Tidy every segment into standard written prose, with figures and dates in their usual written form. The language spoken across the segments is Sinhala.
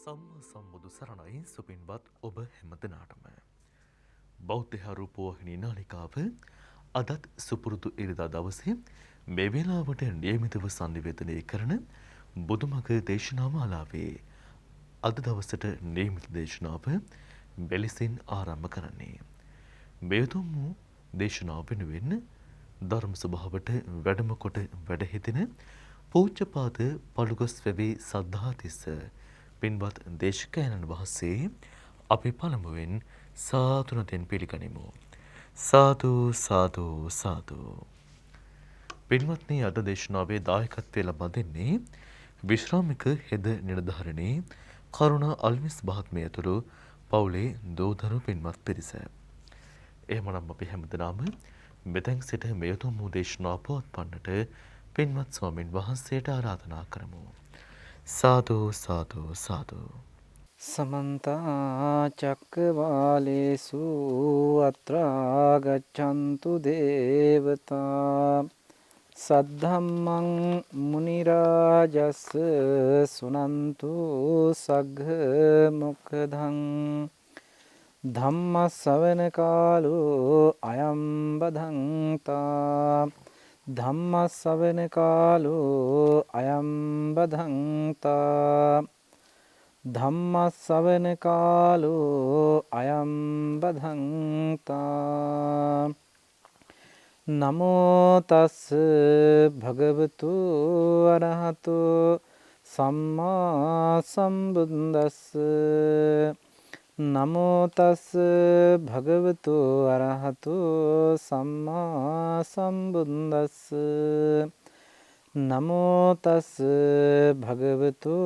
සම්මා සම්බුදු සරණයි සුපින්වත් ඔබ හැමදෙනාටම බෞද්ධ රූපවාහිනී නාලිකාව අදත් සුපුරුදු ඉරිදා දවසේ මේ වේලාවට නියමිතව සංනිවේදනය කරන බුදුමග දේශනා මාලාවේ අද දවසට නියමිත දේශනාව මෙලෙසින් ආරම්භ කරන්නේ මේ උතුම් වූ දේශනාව වෙනුවෙන් ධර්ම සභාවට වැඩම කොට වැඩ සිටින පූජ්‍යපාද පළුගස් වැවේ සද්ධාතිස්ස පින්වත් දේශකයන්න් වහන්සේ අපි පළමුවෙන් සාතුනතෙන් පිළිගනිමු. සාදු සාදු සාදු. පින්වත්නි අද දේශනාවේ දායකත්වය ලබා දෙන්නේ විශ්‍රාමික හෙද නිලධාරිණී කරුණා අල්විස් මහත්මිය ඇතුළු පවුලේ දූදරු පින්වත් පිරිස. එහෙමනම් අපි හැමදෙනාම මෙතෙන් සිට මේ උතුම් වූ දේශනාව පවත්වන්නට පින්වත් ස්වාමින් වහන්සේට ආරාධනා කරමු. සාදු සාදු සාදු. සමන්ත චක්කවාලේසු අත්‍රා ගච්ඡන්තු දේවතා සද්ධම්මං මුනි රාජස් සුනන්තු සග්ග මොක්ඛදං ධම්ම ශ්‍රවණ කාලෝ අයම් බදන්තා ධම්ම ශ්‍රවණ කාලෝ අයම් බදන්තා ධම්ම ශ්‍රවණ කාලෝ අයම් බදන්තා නමෝ තස් භගවතු අරහතු සම්මා සම්බුද්දස්ස නමෝ තස් භගවතු අරහතු සම්මා සම්බුද්දස්ස නමෝ තස් භගවතු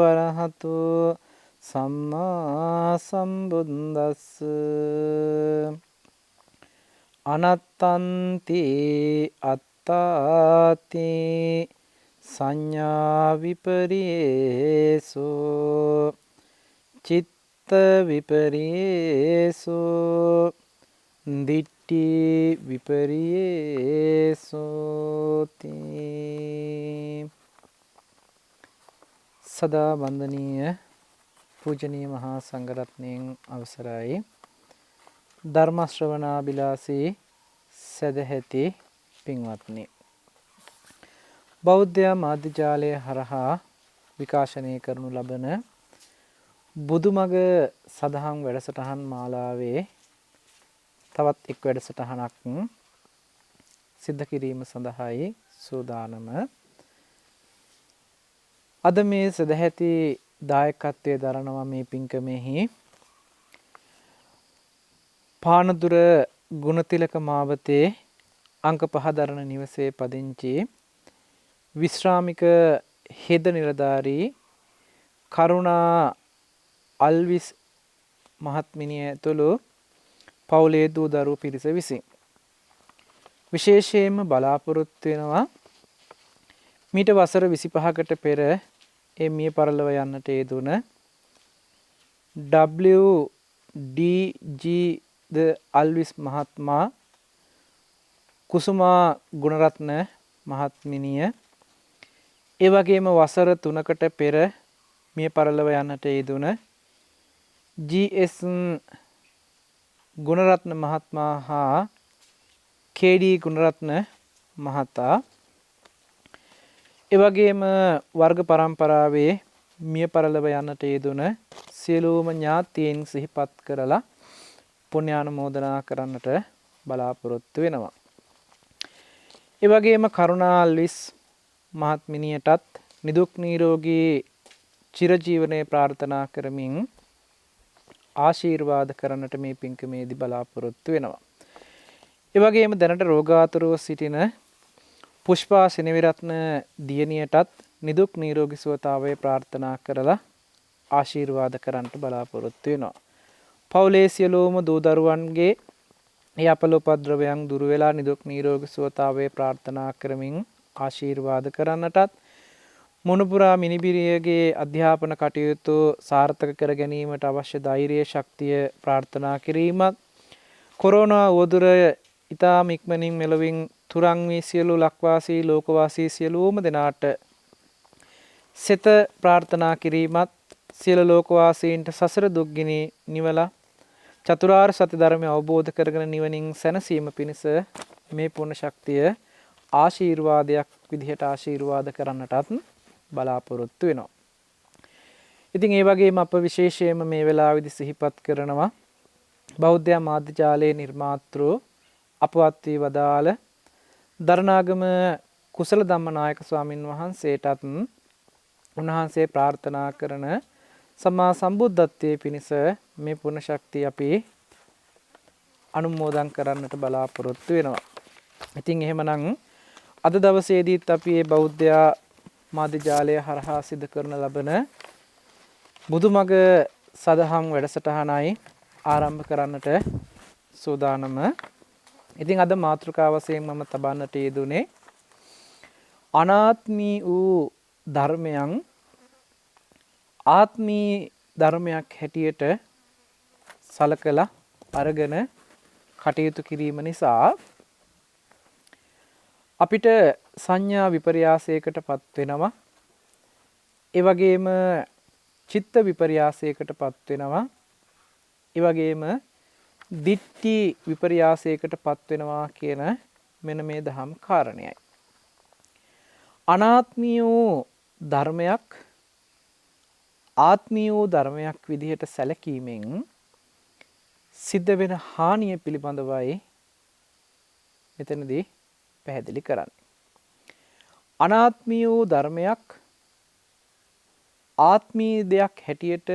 අරහතු සම්මා සම්බුද්දස්ස අනත්තන්ති අත්තාති සංඥා විපරියේසෝ චිත්ත විපරියේසෝ දිට්ඨි විපරියේසෝති. සදා වන්දනීය පූජනීය මහා සංඝරත්නයන් අවසරයි. ධර්ම ශ්‍රවණාබිලාසී සදැහැති පින්වත්නි, බෞද්ධ මාධ්‍ය ජාලය හරහා විකාශනය කරනු ලබන බුදුමග සදහම් වැඩසටහන් මාලාවේ තවත් එක් වැඩසටහනක් සිද්ධ කිරීම සඳහායි සූදානම. අද මේ සදැහැති දායකත්වයේ දරනවා මේ පින්කමෙහි පානදුර ගුණතිලක මාවතේ අංක 5 දරණ නිවසේ පදිංචි විශ්‍රාමික හෙද නිලධාරී කරුණා අල්විස් මහත්මිනිය ඇතුළු පවුලේ දූ දරු පිරිස විසින් විශේෂයෙන්ම බලාපොරොත්තු වෙනවා මීට වසර 25කට පෙර මිය පරලොව යන්නට යෙදුන WDG ද අල්විස් මහත්මා කුසුමා ගුණරත්න මහත්මිනිය ඒ වගේම වසර 3කට පෙර මිය පරලොව යන්නට යෙදුන GS ගුණරත්න මහත්මයා හා KD ගුණරත්න මහතා ඒ වගේම වර්ග පරම්පරාවේ මිය පරලොව යන්නට යෙදුන සියලුම ඥාතීන් සිහිපත් කරලා පුණ්‍යානුමෝදනා කරන්නට බලාපොරොත්තු වෙනවා. ඒ වගේම කරුණා අල්විස් මහත්මිනියටත් නිදුක් නිරෝගී චිරජීවනයේ ප්‍රාර්ථනා කරමින් ආශිර්වාද කරන්නට මේ පින්කමේදී බලාපොරොත්තු වෙනවා. ඒ වගේම දැනට රෝගාතුරව සිටින පුෂ්පා සෙනවිරත්න දියණියටත් නිදුක් නිරෝගී සුවතාවය ප්‍රාර්ථනා කරලා ආශිර්වාද කරන්නට බලාපොරොත්තු වෙනවා. පවුලේ සියලුම දූ දරුවන්ගේ ඒ අපල උපද්‍රවයන් දුර වෙලා නිදුක් නිරෝගී සුවතාවය ප්‍රාර්ථනා කරමින් ආශිර්වාද කරන්නටත් මොනුපුරා මිනිබිරියගේ අධ්‍යාපන කටයුතු සාර්ථක කර ගැනීමට අවශ්‍ය ධෛර්ය ශක්තිය ප්‍රාර්ථනා කිරීමත් කොරෝනා වදුර ඉතාම ඉක්මනින් මෙලොවින් තුරන් වී සියලු ලක්වාසී ලෝකවාසී සියලුම දෙනාට සෙත ප්‍රාර්ථනා කිරීමත් සියලු ලෝකවාසීන්ට සසර දුක් ගිනි නිවලා චතුරාර්ය සත්‍ය ධර්මය අවබෝධ කරගෙන නිවනින් සැනසීම පිණිස මේ පුණ්‍ය ශක්තිය ආශිර්වාදයක් විදිහට ආශිර්වාද කරන්නටත් බලාපොරොත්තු වෙනවා. ඉතින් ඒ වගේම අප විශේෂයෙන්ම මේ වෙලාවේදී සිහිපත් කරනවා බෞද්ධ මාධ්‍ය ජාලයේ නිර්මාතෘ අපවත් වී වදාළ දරණාගම කුසල ධම්මනායක ස්වාමින් වහන්සේටත් උන්වහන්සේ ප්‍රාර්ථනා කරන සම්මා සම්බුද්ධත්වයේ පිණිස මේ පුණ්‍ය ශක්තිය අපි අනුමෝදන් කරන්නට බලාපොරොත්තු වෙනවා. ඉතින් එහෙමනම් අද දවසේදීත් අපි මේ බෞද්ධ මාධ්‍ය ජාලය හරහා සිදු කරන ලබන බුදුමග සදහම් වැඩසටහනයි ආරම්භ කරන්නට සූදානම. ඉතින් අද මාතෘකාව වශයෙන් මම තබන්නට යෙදුනේ අනාත්මී වූ ධර්මයන් ආත්මී ධර්මයක් හැටියට සලකලා අරගෙන කටයුතු කිරීම නිසා අපිට සංඥා විපර්යාසයකටපත් වෙනවා. ඒ වගේම චිත්ත විපර්යාසයකටපත් වෙනවා. ඒ වගේම දිට්ඨි විපර්යාසයකටපත් වෙනවා කියන මෙන්න මේ දහම් කාරණයයි. අනාත්මී වූ ධර්මයක් ආත්මී වූ ධර්මයක් විදිහට සැලකීමෙන් සිද්ධ වෙන හානිය පිළිබඳවයි මෙතනදී පැහැදිලි කරන්නේ. අනාත්මී වූ ධර්මයක් ආත්මී දෙයක් හැටියට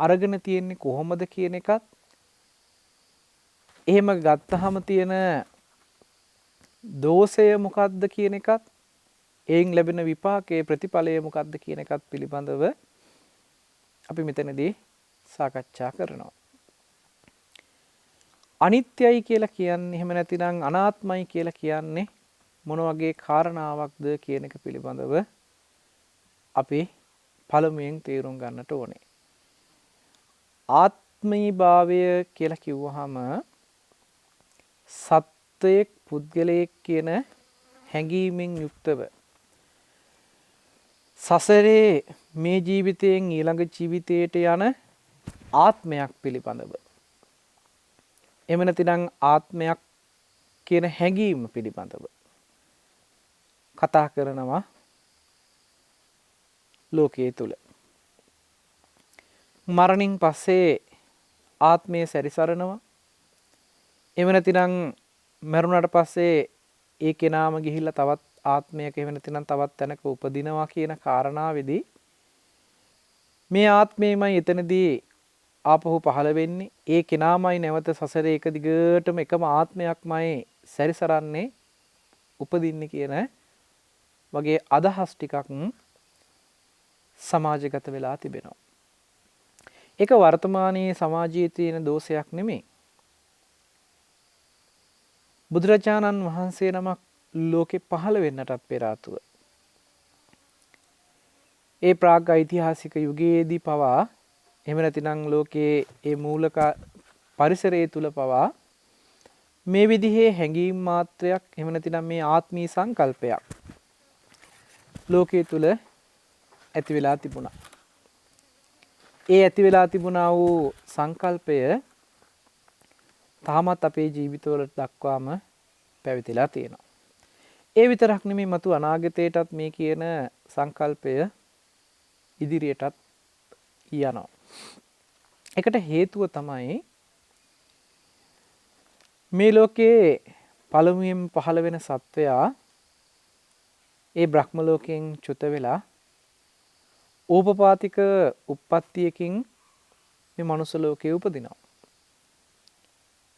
අරගෙන තියෙන්නේ කොහොමද කියන එකත් එහෙම ගත්තහම තියෙන දෝෂය මොකක්ද කියන එකත් එයින් ලැබෙන විපාකයේ ප්‍රතිඵලය මොකක්ද කියන එකත් පිළිබඳව අපි මෙතනදී සාකච්ඡා කරනවා. අනිත්‍යයි කියලා කියන්නේ එහෙම නැතිනම් අනාත්මයි කියලා කියන්නේ මොන වගේ කාරණාවක්ද කියන එක පිළිබඳව අපි පළමුවෙන් තේරුම් ගන්නට ඕනේ. ආත්මී භාවය කියලා කිව්වහම සත්වයක් පුද්ගලයෙක් කියන හැඟීමෙන් යුක්තව සසරේ මේ ජීවිතයෙන් ඊළඟ ජීවිතයට යන ආත්මයක් පිළිබඳව එහෙම නැතිනම් ආත්මයක් කියන හැඟීම පිළිබඳව කතා කරනවා ලෝකයේ තුල. මරණින් පස්සේ ආත්මය සැරිසරනවා. එහෙම නැතිනම් මරුණාට පස්සේ ඒ කෙනාම ගිහිල්ලා තවත් ආත්මයක එහෙම නැතිනම් තවත් තැනක උපදිනවා කියන කාරණාවේදී මේ ආත්මයමයි එතනදී ආපහු පහළ වෙන්නේ. ඒ කෙනාමයි නැවත සසරේ එක දිගටම එකම ආත්මයක්මයි සැරිසරන්නේ උපදින්නේ කියන වගේ අදහස් ටිකක් සමාජගත වෙලා තිබෙනවා. ඒක වර්තමානයේ සමාජයේ තියෙන දෝෂයක් නෙමෙයි. බුදුරජාණන් වහන්සේ නමක් ලෝකේ පහළ වෙන්නටත් පෙර ආතුව ඒ ප්‍රාග් ඓතිහාසික යුගයේදී පවා එහෙම නැතිනම් ලෝකයේ ඒ මූලික පරිසරයේ තුල පවා මේ විදිහේ හැඟීම් මාත්‍රයක් එහෙම නැතිනම් මේ ආත්මී සංකල්පයක් ලෝකයේ තුල ඇති වෙලා තිබුණා. ඒ ඇති වෙලා තිබුණා වූ සංකල්පය තාමත් අපේ ජීවිතවල දක්වාම පැවතිලා තියෙනවා. ඒ විතරක් නෙමෙයි මතු අනාගතයටත් මේ කියන සංකල්පය ඉදිරියටත් යනවා. ඒකට හේතුව තමයි මේ ලෝකයේ පළමුවෙන් පහළ වෙන සත්වයා ඒ බ්‍රහ්ම ලෝකයෙන් චුත වෙලා ඕපපාතික උප්පත්තියකින් මේ මනුස්ස ලෝකයේ උපදිනවා.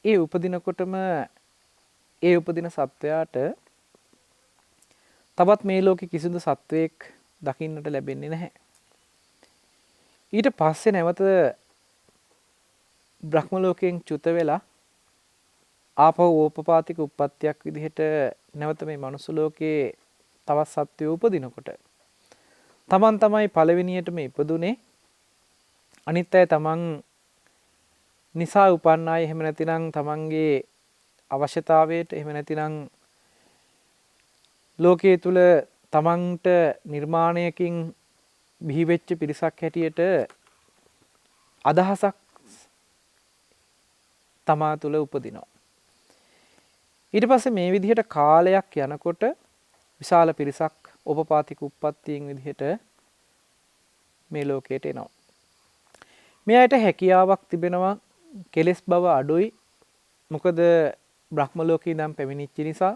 ඒ උපදිනකොටම ඒ උපදින සත්වයාට තවත් මේ ලෝකේ කිසිදු සත්වයක් දකින්නට ලැබෙන්නේ නැහැ. ඊට පස්සේ නැවත බ්‍රහ්ම ලෝකයෙන් චුත වෙලා ආපහු ඕපපාතික උප්පත්තියක් විදිහට නැවත මේ මනුස්ස ලෝකයේ තවත් සත්වයෝ උපදිනකොට තමන් තමයි පළවෙනියටම ඉපදුනේ. අනිත් අය තමන් නිසා උපන්න අය එහෙම නැතිනම් තමන්ගේ අවශ්‍යතාවයට එහෙම නැතිනම් ලෝකයේ තුල තමන්ට නිර්මාණයකින් බිහි වෙච්ච පිරිසක් හැටියට අදහසක් තමා තුළ උපදිනවා. ඊට පස්සේ මේ විදිහට කාලයක් යනකොට විශාල පිරිසක් උපපාතික උප්පත්තියෙන් විදිහට මේ ලෝකයට එනවා. මේ අයට හැකියාවක් තිබෙනවා කෙලෙස් බව අඩුයි. මොකද බ්‍රහ්ම ලෝකේ ඉඳන් පැමිණිච්ච නිසා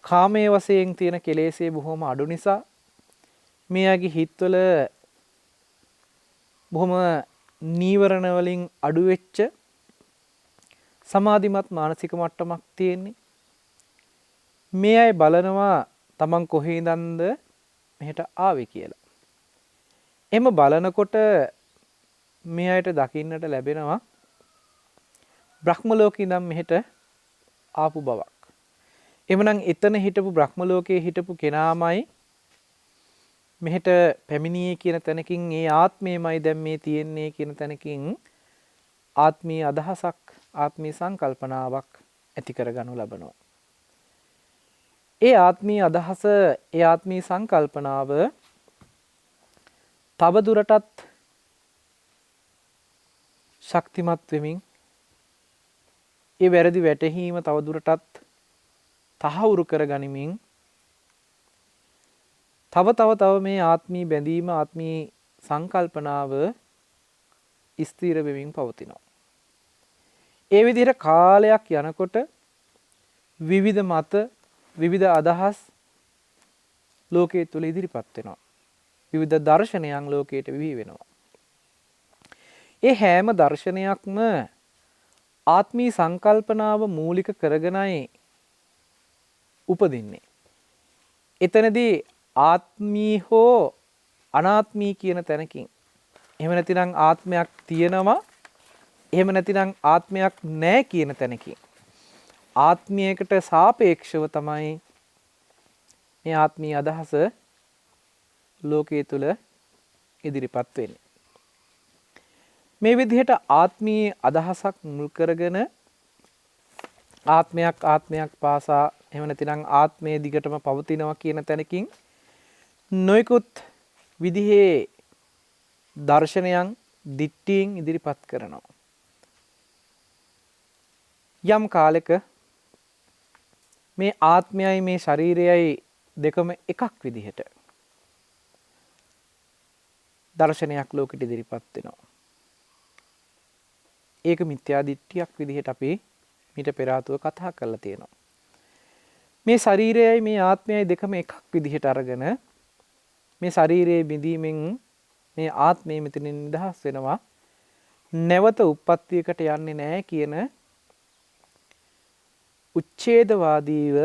කාමයේ වශයෙන් තියෙන කෙලෙස්ේ බොහොම අඩු නිසා මෙයාගේ හිතවල බොහොම නීවරණ වලින් අඩු වෙච්ච සමාධිමත් මානසික මට්ටමක් තියෙන්නේ. මේ අය බලනවා තමන් කොහේ ඉඳන්ද මෙහෙට ආවේ කියලා. එම බලනකොට මේ අයට දකින්නට ලැබෙනවා බ්‍රහ්ම ලෝකේ ඉඳන් මෙහෙට ආපු බවක්. එමනම් එතන හිටපු බ්‍රහ්ම ලෝකයේ හිටපු කෙනාමයි මෙහෙට පැමිණියේ කියන තැනකින් ඒ ආත්මයමයි දැන් මේ තියෙන්නේ කියන තැනකින් ආත්මීය අදහසක් ආත්මීය සංකල්පනාවක් ඇති කරගනු ලබනවා. ඒ ආත්මීය අදහස ඒ ආත්මීය සංකල්පනාව තව දුරටත් ශක්තිමත් වෙමින් ඒ වැරදි වැටහීම තව දුරටත් තහවුරු කරගනිමින් තව මේ ආත්මීය බැඳීම ආත්මීය සංකල්පනාව ස්ථිර වෙමින් පවතිනවා. ඒ විදිහට කාලයක් යනකොට විවිධ මත විවිධ අදහස් ලෝකයේ තුල ඉදිරිපත් වෙනවා. විවිධ දර්ශනයන් ලෝකයට විහි වෙනවා. ඒ හැම දර්ශනයක්ම ආත්මීය සංකල්පනාව මූලික කරගෙනයි උපදින්නේ. එතනදී ආත්මී හෝ අනාත්මී කියන තැනකින් එහෙම නැතිනම් ආත්මයක් තියෙනවා එහෙම නැතිනම් ආත්මයක් නැහැ කියන තැනකින් ආත්මයකට සාපේක්ෂව තමයි මේ ආත්මීය අදහස ලෝකයේ තුල ඉදිරිපත් වෙන්නේ. මේ විදිහට ආත්මීය අදහසක් මුල් කරගෙන ආත්මයක් පාසා එහෙම නැතිනම් ආත්මයේ දිගටම පවතිනවා කියන තැනකින් නොයෙකුත් විදිහේ දර්ශනයන් දිට්ඨියෙන් ඉදිරිපත් කරනවා. යම් කාලෙක මේ ආත්මයයි මේ ශරීරයයි දෙකම එකක් විදිහට දර්ශනයක් ලෝකෙට ඉදිරිපත් වෙනවා. ඒක මිත්‍යා දිට්ඨියක් විදිහට අපි මීට පෙර ආතුව කතා කරලා තියෙනවා. මේ ශරීරයයි මේ ආත්මයයි දෙකම එකක් විදිහට අරගෙන මේ ශරීරයේ බිඳීමෙන් මේ ආත්මය මෙතනින් නිදහස් වෙනවා. නැවත උප්පත්තියකට යන්නේ නැහැ කියන උච්ඡේදවාදීව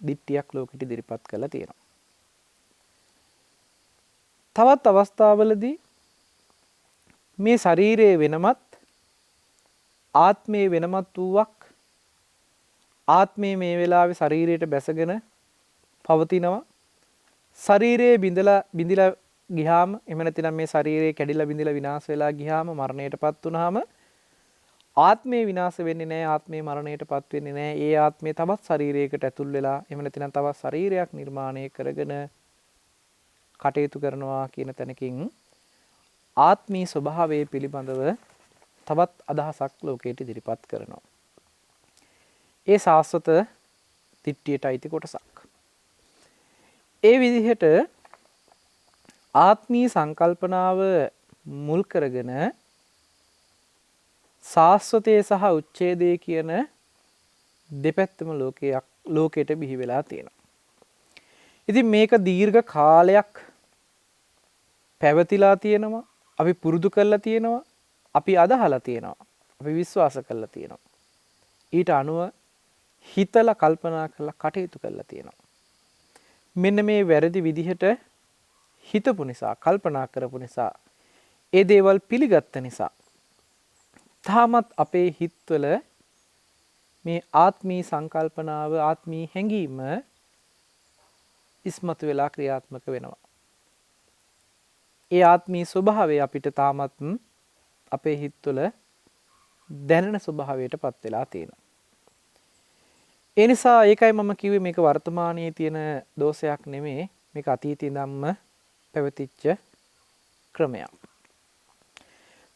දිට්ඨියක් ලෝකෙට ඉදිරිපත් කරලා තියෙනවා. තවත් අවස්ථාවලදී මේ ශරීරයේ වෙනමත් ආත්මයේ වෙනමත් වූවක් ආත්මයේ මේ වෙලාවේ ශරීරයට බැසගෙන පවතිනවා. ශරීරයේ බිඳිලා ගියාම එහෙම නැතිනම් මේ ශරීරය කැඩිලා බිඳිලා විනාශ වෙලා ගියාම මරණයටපත් වුනහම ආත්මේ විනාශ වෙන්නේ නැහැ ආත්මේ මරණයටපත් වෙන්නේ නැහැ. ඒ ආත්මේ තවත් ශරීරයකට ඇතුල් වෙලා එහෙම නැතිනම් තවත් ශරීරයක් නිර්මාණය කරගෙන කටයුතු කරනවා කියන තැනකින් ආත්මී ස්වභාවය පිළිබඳව තවත් අදහසක් ලෝකයට ඉදිරිපත් කරනවා. ඒ සාස්වත දිට්ඨියට අයිති කොටසක්. ඒ විදිහට ආත්මීය සංකල්පනාව මුල් කරගෙන සාස්වතයේ සහ උච්ඡේදයේ කියන දෙපැත්තම ලෝකයට බිහි වෙලා තියෙනවා. ඉතින් මේක දීර්ඝ කාලයක් පැවතිලා තියෙනවා. අපි පුරුදු කරලා තියෙනවා. අපි අදහලා තියෙනවා. අපි විශ්වාස කරලා තියෙනවා. ඊට අනුව හිතලා කල්පනා කරලා කටයුතු කරලා තියෙනවා. මෙන්න මේ වැරදි විදිහට හිතපු නිසා කල්පනා කරපු නිසා ඒ දේවල් පිළිගත්ත නිසා තාමත් අපේ හිතවල මේ ආත්මී සංකල්පනාව ආත්මී හැඟීම ඉස්මතු වෙලා ක්‍රියාත්මක වෙනවා. ඒ ආත්මී ස්වභාවය අපිට තාමත් අපේ හිතවල දැනෙන ස්වභාවයටපත් වෙලා තියෙනවා. ඒ නිසා ඒකයි මම කිව්වේ මේක වර්තමානයේ තියෙන දෝෂයක් නෙමෙයි මේක අතීතේ ඉඳන්ම පැවතිච්ච ක්‍රමයක්.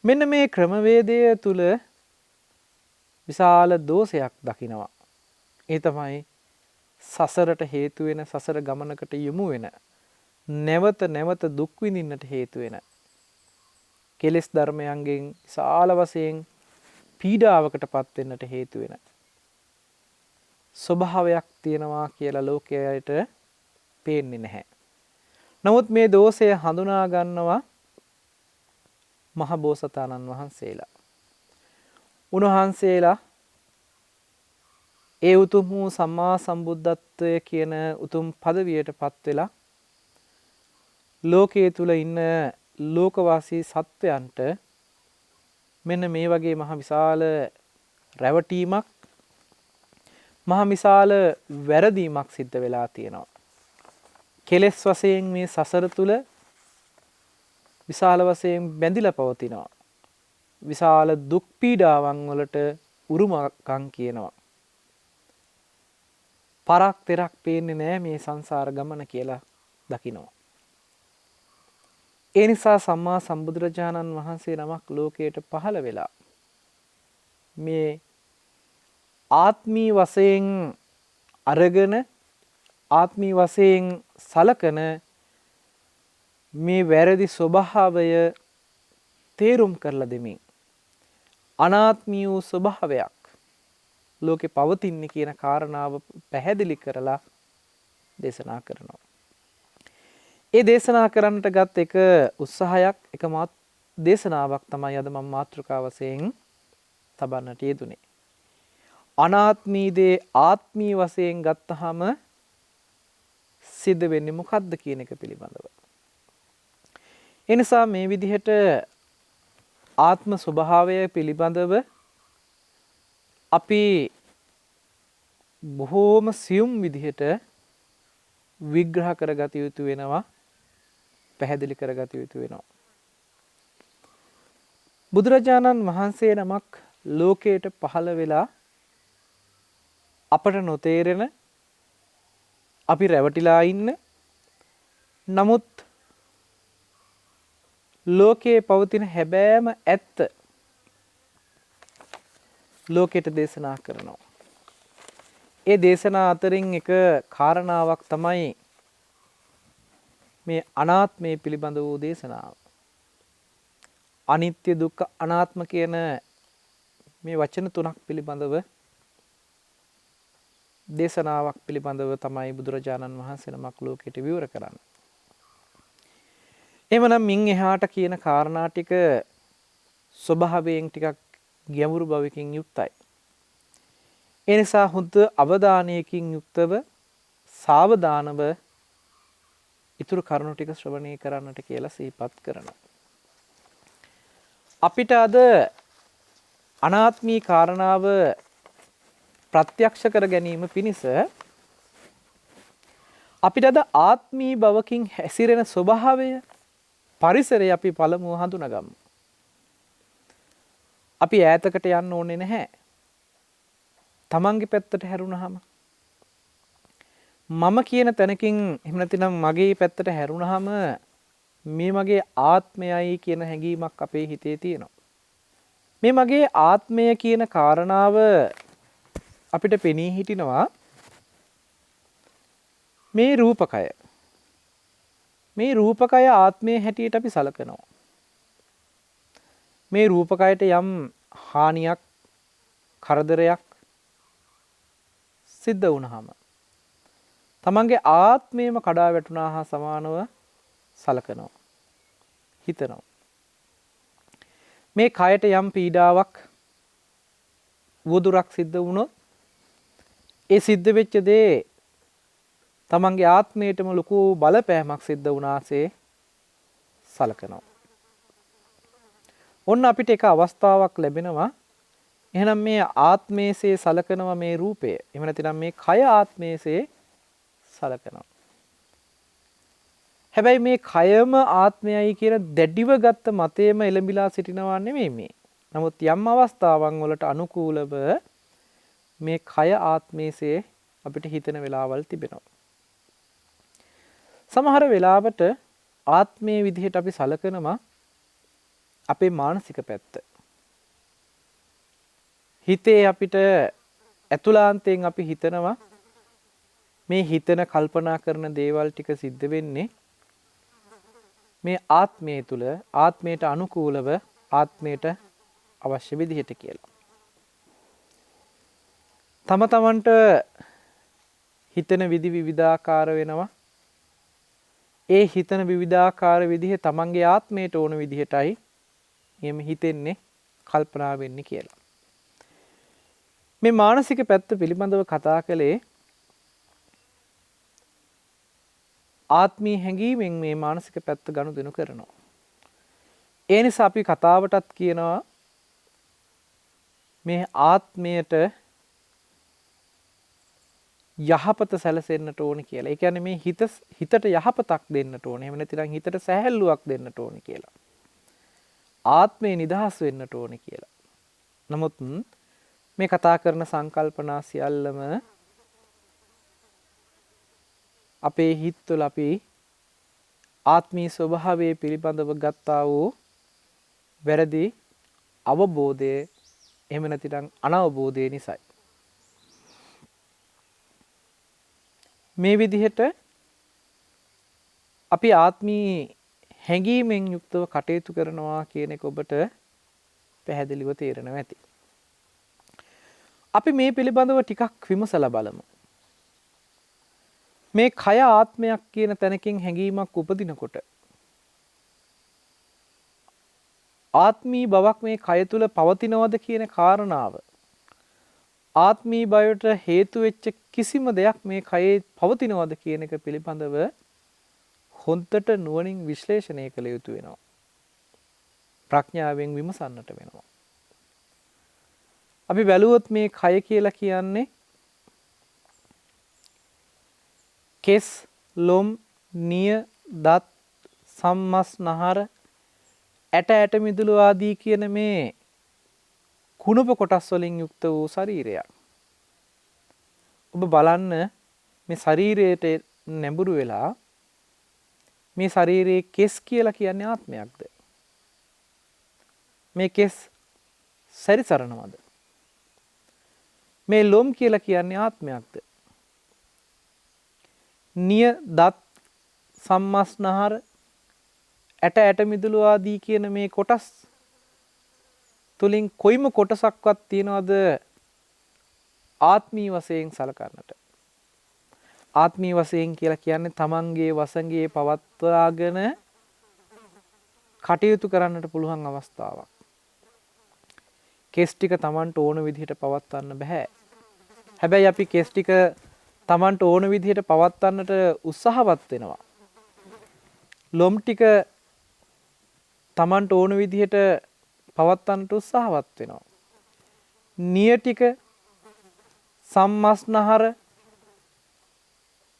මෙන්න මේ ක්‍රමවේදය තුල විශාල දෝෂයක් දකිනවා. ඒ තමයි සසරට හේතු වෙන සසර ගමනකට යොමු වෙන නැවත නැවත දුක් විඳින්නට හේතු වෙන කෙලෙස් ධර්මයන්ගෙන් විශාල වශයෙන් පීඩාවකටපත් වෙන්නට හේතු වෙන ස්වභාවයක් තියෙනවා කියලා ලෝකයට පේන්නේ නැහැ. නමුත් මේ දෝෂය හඳුනා ගන්නවා මහ බෝසතාණන් වහන්සේලා. උන්වහන්සේලා ඒ උතුම් වූ සම්මා සම්බුද්ධත්වය කියන උතුම් පදවියටපත් වෙලා ලෝකයේ තුල ඉන්න ලෝකවාසී සත්වයන්ට මෙන්න මේ වගේ මහ විශාල රැවටීමක් මහ විශාල වැරදීමක් සිද්ධ වෙලා තියෙනවා. කෙලෙස් වශයෙන් මේ සසර තුල විශාල වශයෙන් බැඳිලා පවතිනවා. විශාල දුක් පීඩාවන් වලට උරුමකම් කියනවා. පරක් තෙරක් පේන්නේ නැහැ මේ සංසාර ගමන කියලා දකිනවා. ඒ නිසා සම්මා සම්බුදුරජාණන් වහන්සේ නමක් ලෝකයට පහළ වෙලා මේ ආත්මී වශයෙන් අරගෙන ආත්මී වශයෙන් සලකන මේ වැරදි ස්වභාවය තේරුම් කරලා දෙමින් අනාත්මී වූ ස්වභාවයක් ලෝකේ පවතින්නේ කියන කාරණාව පැහැදිලි කරලා දේශනා කරනවා. ඒ දේශනා කරන්නට ගත් එක උත්සාහයක් එක දේශනාවක් තමයි අද මම මාතෘකා වශයෙන් තබන්නට යෙදුනේ. අනාත්මී දේ ආත්මී වශයෙන් ගත්තාම සිද්ධ වෙන්නේ මොකද්ද කියන එක පිළිබඳව. ඒ නිසා මේ විදිහට ආත්ම ස්වභාවය පිළිබඳව අපි බොහෝම සියුම් විදිහට විග්‍රහ කරගත යුතු වෙනවා, පැහැදිලි කරගත යුතු වෙනවා. බුදුරජාණන් වහන්සේ නමක් ලෝකයට පහළ වෙලා අපට නොතේරෙන අපි රැවටිලා ඉන්න නමුත් ලෝකයේ පවතින හැබෑම ඇත්ත ලෝකයට දේශනා කරනවා. ඒ දේශනා අතරින් එක කාරණාවක් තමයි මේ අනාත්මය පිළිබඳ වූ දේශනාව. අනිත්‍ය දුක්ඛ අනාත්ම කියන මේ වචන තුනක් පිළිබඳව දේශනාවක් පිළිබඳව තමයි බුදුරජාණන් වහන්සේ නමක් ලෝකයට විවර කරන්නේ. එහෙමනම් මින් එහාට කියන කාරණා ටික ස්වභාවයෙන් ටිකක් ගැඹුරු බවකින් යුක්තයි. ඒ නිසා හොඳ අවධානයකින් යුක්තව සාවධානව ඊතුරු කරුණු ටික ශ්‍රවණය කරන්නට කියලා සිහිපත් කරනවා. අපිට අද අනාත්මී කාරණාව ප්‍රත්‍යක්ෂ කර ගැනීම පිණිස අපිට අද ආත්මී බවකින් හැසිරෙන ස්වභාවය පරිසරය අපි පළමුව හඳුනගමු. අපි ඈතකට යන්න ඕනේ නැහැ. තමන්ගේ පැත්තට හැරුණාම මම කියන තැනකින් එහෙම නැතිනම් මගේ පැත්තට හැරුණාම මේ මගේ ආත්මයයි කියන හැඟීමක් අපේ හිතේ තියෙනවා. මේ මගේ ආත්මය කියන කාරණාව අපිට පෙනී හිටිනවා මේ රූපකය. මේ රූපකය ආත්මයේ හැටියට අපි සලකනවා. මේ රූපකයට යම් හානියක් කරදරයක් සිද්ධ වුණාම තමන්ගේ ආත්මයම කඩා වැටුණා හා සමානව සලකනවා, හිතනවා. මේ කයට යම් පීඩාවක් වදුරක් සිද්ධ වුණොත් ඒ සිද්ධ වෙච්ච දේ තමන්ගේ ආත්මයටම ලොකු බලපෑමක් සිද්ධ වුණාසේ සලකනවා. ඔන්න අපිට එක අවස්ථාවක් ලැබෙනවා. එහෙනම් මේ ආත්මයේසේ සලකනවා මේ රූපය. එහෙම නැතිනම් මේ කය ආත්මයේසේ සලකනවා. හැබැයි මේ කයම ආත්මයයි කියන දැඩිව ගත්ත මතයම එළඹිලා සිටිනවා නෙමෙයි මේ. නමුත් යම් අවස්ථාවන් වලට අනුකූලව මේ කය ආත්මයේසේ අපිට හිතෙන වෙලාවල් තිබෙනවා. සමහර වෙලාවට ආත්මයේ විදිහට අපි සලකනවා අපේ මානසික පැත්ත. හිතේ අපිට ඇතුළාන්තයෙන් අපි හිතනවා මේ හිතන කල්පනා කරන දේවල් ටික සිද්ධ වෙන්නේ මේ ආත්මය තුල ආත්මයට අනුකූලව ආත්මයට අවශ්‍ය විදිහට කියලා. තම තමන්ට හිතන විදි විවිධාකාර වෙනවා. ඒ හිතන විවිධාකාර විදිහ තමන්ගේ ආත්මයට ඕන විදිහටයි එහෙම හිතෙන්නේ කල්පනා වෙන්නේ කියලා. මේ මානසික පැත්ත පිළිබඳව කතා කළේ ආත්මීය හැඟීමෙන් මේ මානසික පැත්ත ගනුදෙනු කරනවා. ඒ නිසා අපි කතාවටත් කියනවා මේ ආත්මයට යහපත සැලසෙන්නට ඕනි කියලා. ඒ කියන්නේ මේ හිතට යහපතක් දෙන්නට ඕනේ. එහෙම නැතිනම් හිතට සැහැල්ලුවක් දෙන්නට ඕනි කියලා. ආත්මේ නිදහස් වෙන්නට ඕනි කියලා. නමුත් මේ කතා කරන සංකල්පනා සියල්ලම අපේ හිතවල අපි ආත්මීය ස්වභාවයේ පිළිබඳව ගත්තා වූ වැරදි අවබෝධය එහෙම නැතිනම් අනවබෝධය නිසායි. මේ විදිහට අපි ආත්මී හැඟීමෙන් යුක්තව කටයුතු කරනවා කියන එක ඔබට පැහැදිලිව තේරෙනවා ඇති. අපි මේ පිළිබඳව ටිකක් විමසලා බලමු. මේ කය ආත්මයක් කියන තැනකින් හැඟීමක් උපදිනකොට ආත්මී බවක් මේ කය තුල පවතිනවද කියන කාරණාව ආත්මී බවට හේතු වෙච්ච කිසිම දෙයක් මේ කයේ පවතිනවද කියන එක පිළිබඳව හොඳට නුවණින් විශ්ලේෂණය කළ යුතු වෙනවා. ප්‍රඥාවෙන් විමසන්නට වෙනවා. අපි බැලුවොත් මේ කය කියලා කියන්නේ කෙස්, ලොම්, නිය, දත්, සම්මස්, නහර, ඇට මිදුළු ආදී කියන මේ කුණප කොටස් වලින් යුක්ත වූ ශරීරයක්. ඔබ බලන්න මේ ශරීරයට නැඹුරු වෙලා මේ ශරීරයේ කෙස් කියලා කියන්නේ ආත්මයක්ද? මේ කෙස් සැරිසරනවද? මේ ලොම් කියලා කියන්නේ ආත්මයක්ද? නිය, දත්, සම්මස්නහර, ඇට මිදුළු ආදී කියන මේ කොටස් තුලින් කොයිම කොටසක්වත් තියනවද ආත්මී වශයෙන් සලකන්නට? ආත්මී වශයෙන් කියලා කියන්නේ තමන්ගේ වසඟේ පවත්වාගෙන කටයුතු කරන්නට පුළුවන් අවස්ථාවක්. කෙස් ටික තමන්ට ඕන විදිහට පවත්වන්න බෑ. හැබැයි අපි කෙස් ටික තමන්ට ඕන විදිහට පවත්වන්නට උත්සාහවත් වෙනවා. ලොම් ටික තමන්ට ඕන විදිහට පවත්වන්නට උත්සාහවත් වෙනවා. නිය ටික, සම්මස්නහර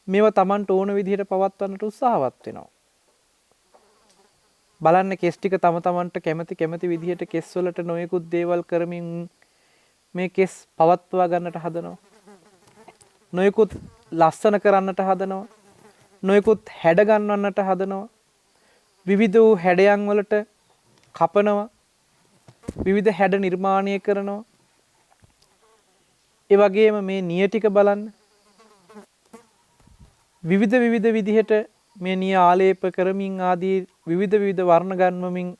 මේවා තමන්ට ඕන විදිහට පවත්වන්නට උත්සාහවත් වෙනවා. බලන්න කෙස් ටික තම තමන්ට කැමති විදිහට කෙස් වලට නොයෙකුත් දේවල් කරමින් මේ කෙස් පවත්වා ගන්නට හදනවා. නොයෙකුත් ලස්සන කරන්නට හදනවා. නොයෙකුත් හැඩ ගන්නවන්නට හදනවා. විවිධ වූ හැඩයන් වලට කපනවා. විවිධ හැඩ නිර්මාණය කරනවා. ඒ වගේම මේ නිය ටික බලන්න. විවිධ විදිහට මේ නිය ආලේප කරමින් ආදී විවිධ වර්ණ ගන්වමින්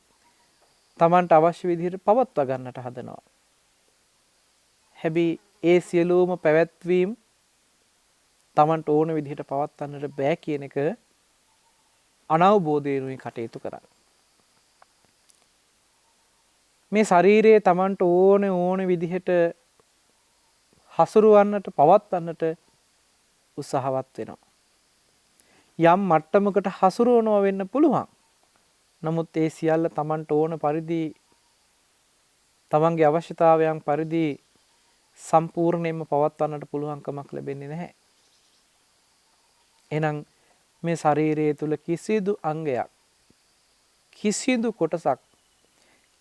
Tamanට අවශ්‍ය විදිහට පවත්වා ගන්නට හදනවා. හැබැයි ඒ සියලුම පැවැත්වීම් Tamanට ඕන විදිහට පවත්වන්නට බෑ කියන එක අනවබෝධයෙන්ුයි කටයුතු කරන්නේ. මේ ශරීරයේ Tamanට ඕන විදිහට හසුරවන්නට පවත්වන්නට උත්සාහවත් වෙනවා. යම් මට්ටමකට හසුරවනවා වෙන්න පුළුවන්. නමුත් ඒ සියල්ල Tamanට ඕන පරිදි තමන්ගේ අවශ්‍යතාවයන් පරිදි සම්පූර්ණයෙන්ම පවත්වන්නට පුළුවන්කමක් ලැබෙන්නේ නැහැ. එහෙනම් මේ ශරීරය තුල කිසිදු අංගයක් කිසිදු කොටසක්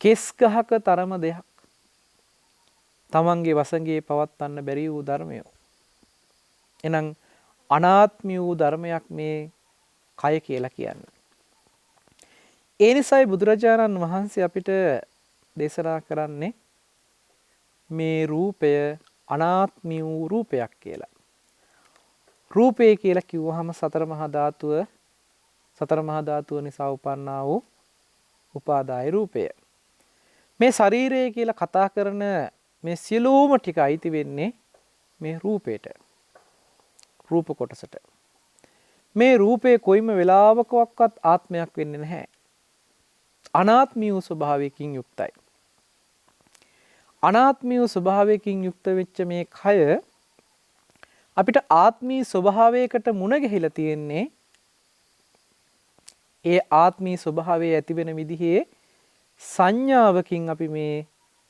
කෙස් ගහක තරම දෙයක් තමන්ගේ වසඟේ පවත්වන්න බැරි වූ ධර්මය. එහෙනම් අනාත්මී වූ ධර්මයක් මේ කය කියලා කියන්නේ. ඒ නිසායි බුදුරජාණන් වහන්සේ අපිට දේශනා කරන්නේ මේ රූපය අනාත්මී වූ රූපයක් කියලා. රූපය කියලා කිව්වහම සතර මහා ධාතුව නිසා උපන්නා වූ උපාදාය රූපය. මේ ශරීරය කියලා කතා කරන මේ සියලුම ටික අයිති වෙන්නේ මේ රූපයට. රූප කොටසට. මේ රූපේ කොයිම වෙලාවකවත් ආත්මයක් වෙන්නේ නැහැ. අනාත්මී වූ ස්වභාවයකින් යුක්තයි. අනාත්මී වූ ස්වභාවයකින් යුක්ත වෙච්ච මේ කය අපිට ආත්මී ස්වභාවයකට මුණ ගැහිලා තියෙන්නේ ඒ ආත්මී ස්වභාවය ඇති වෙන විදිහේ සංඥාවකින් අපි මේ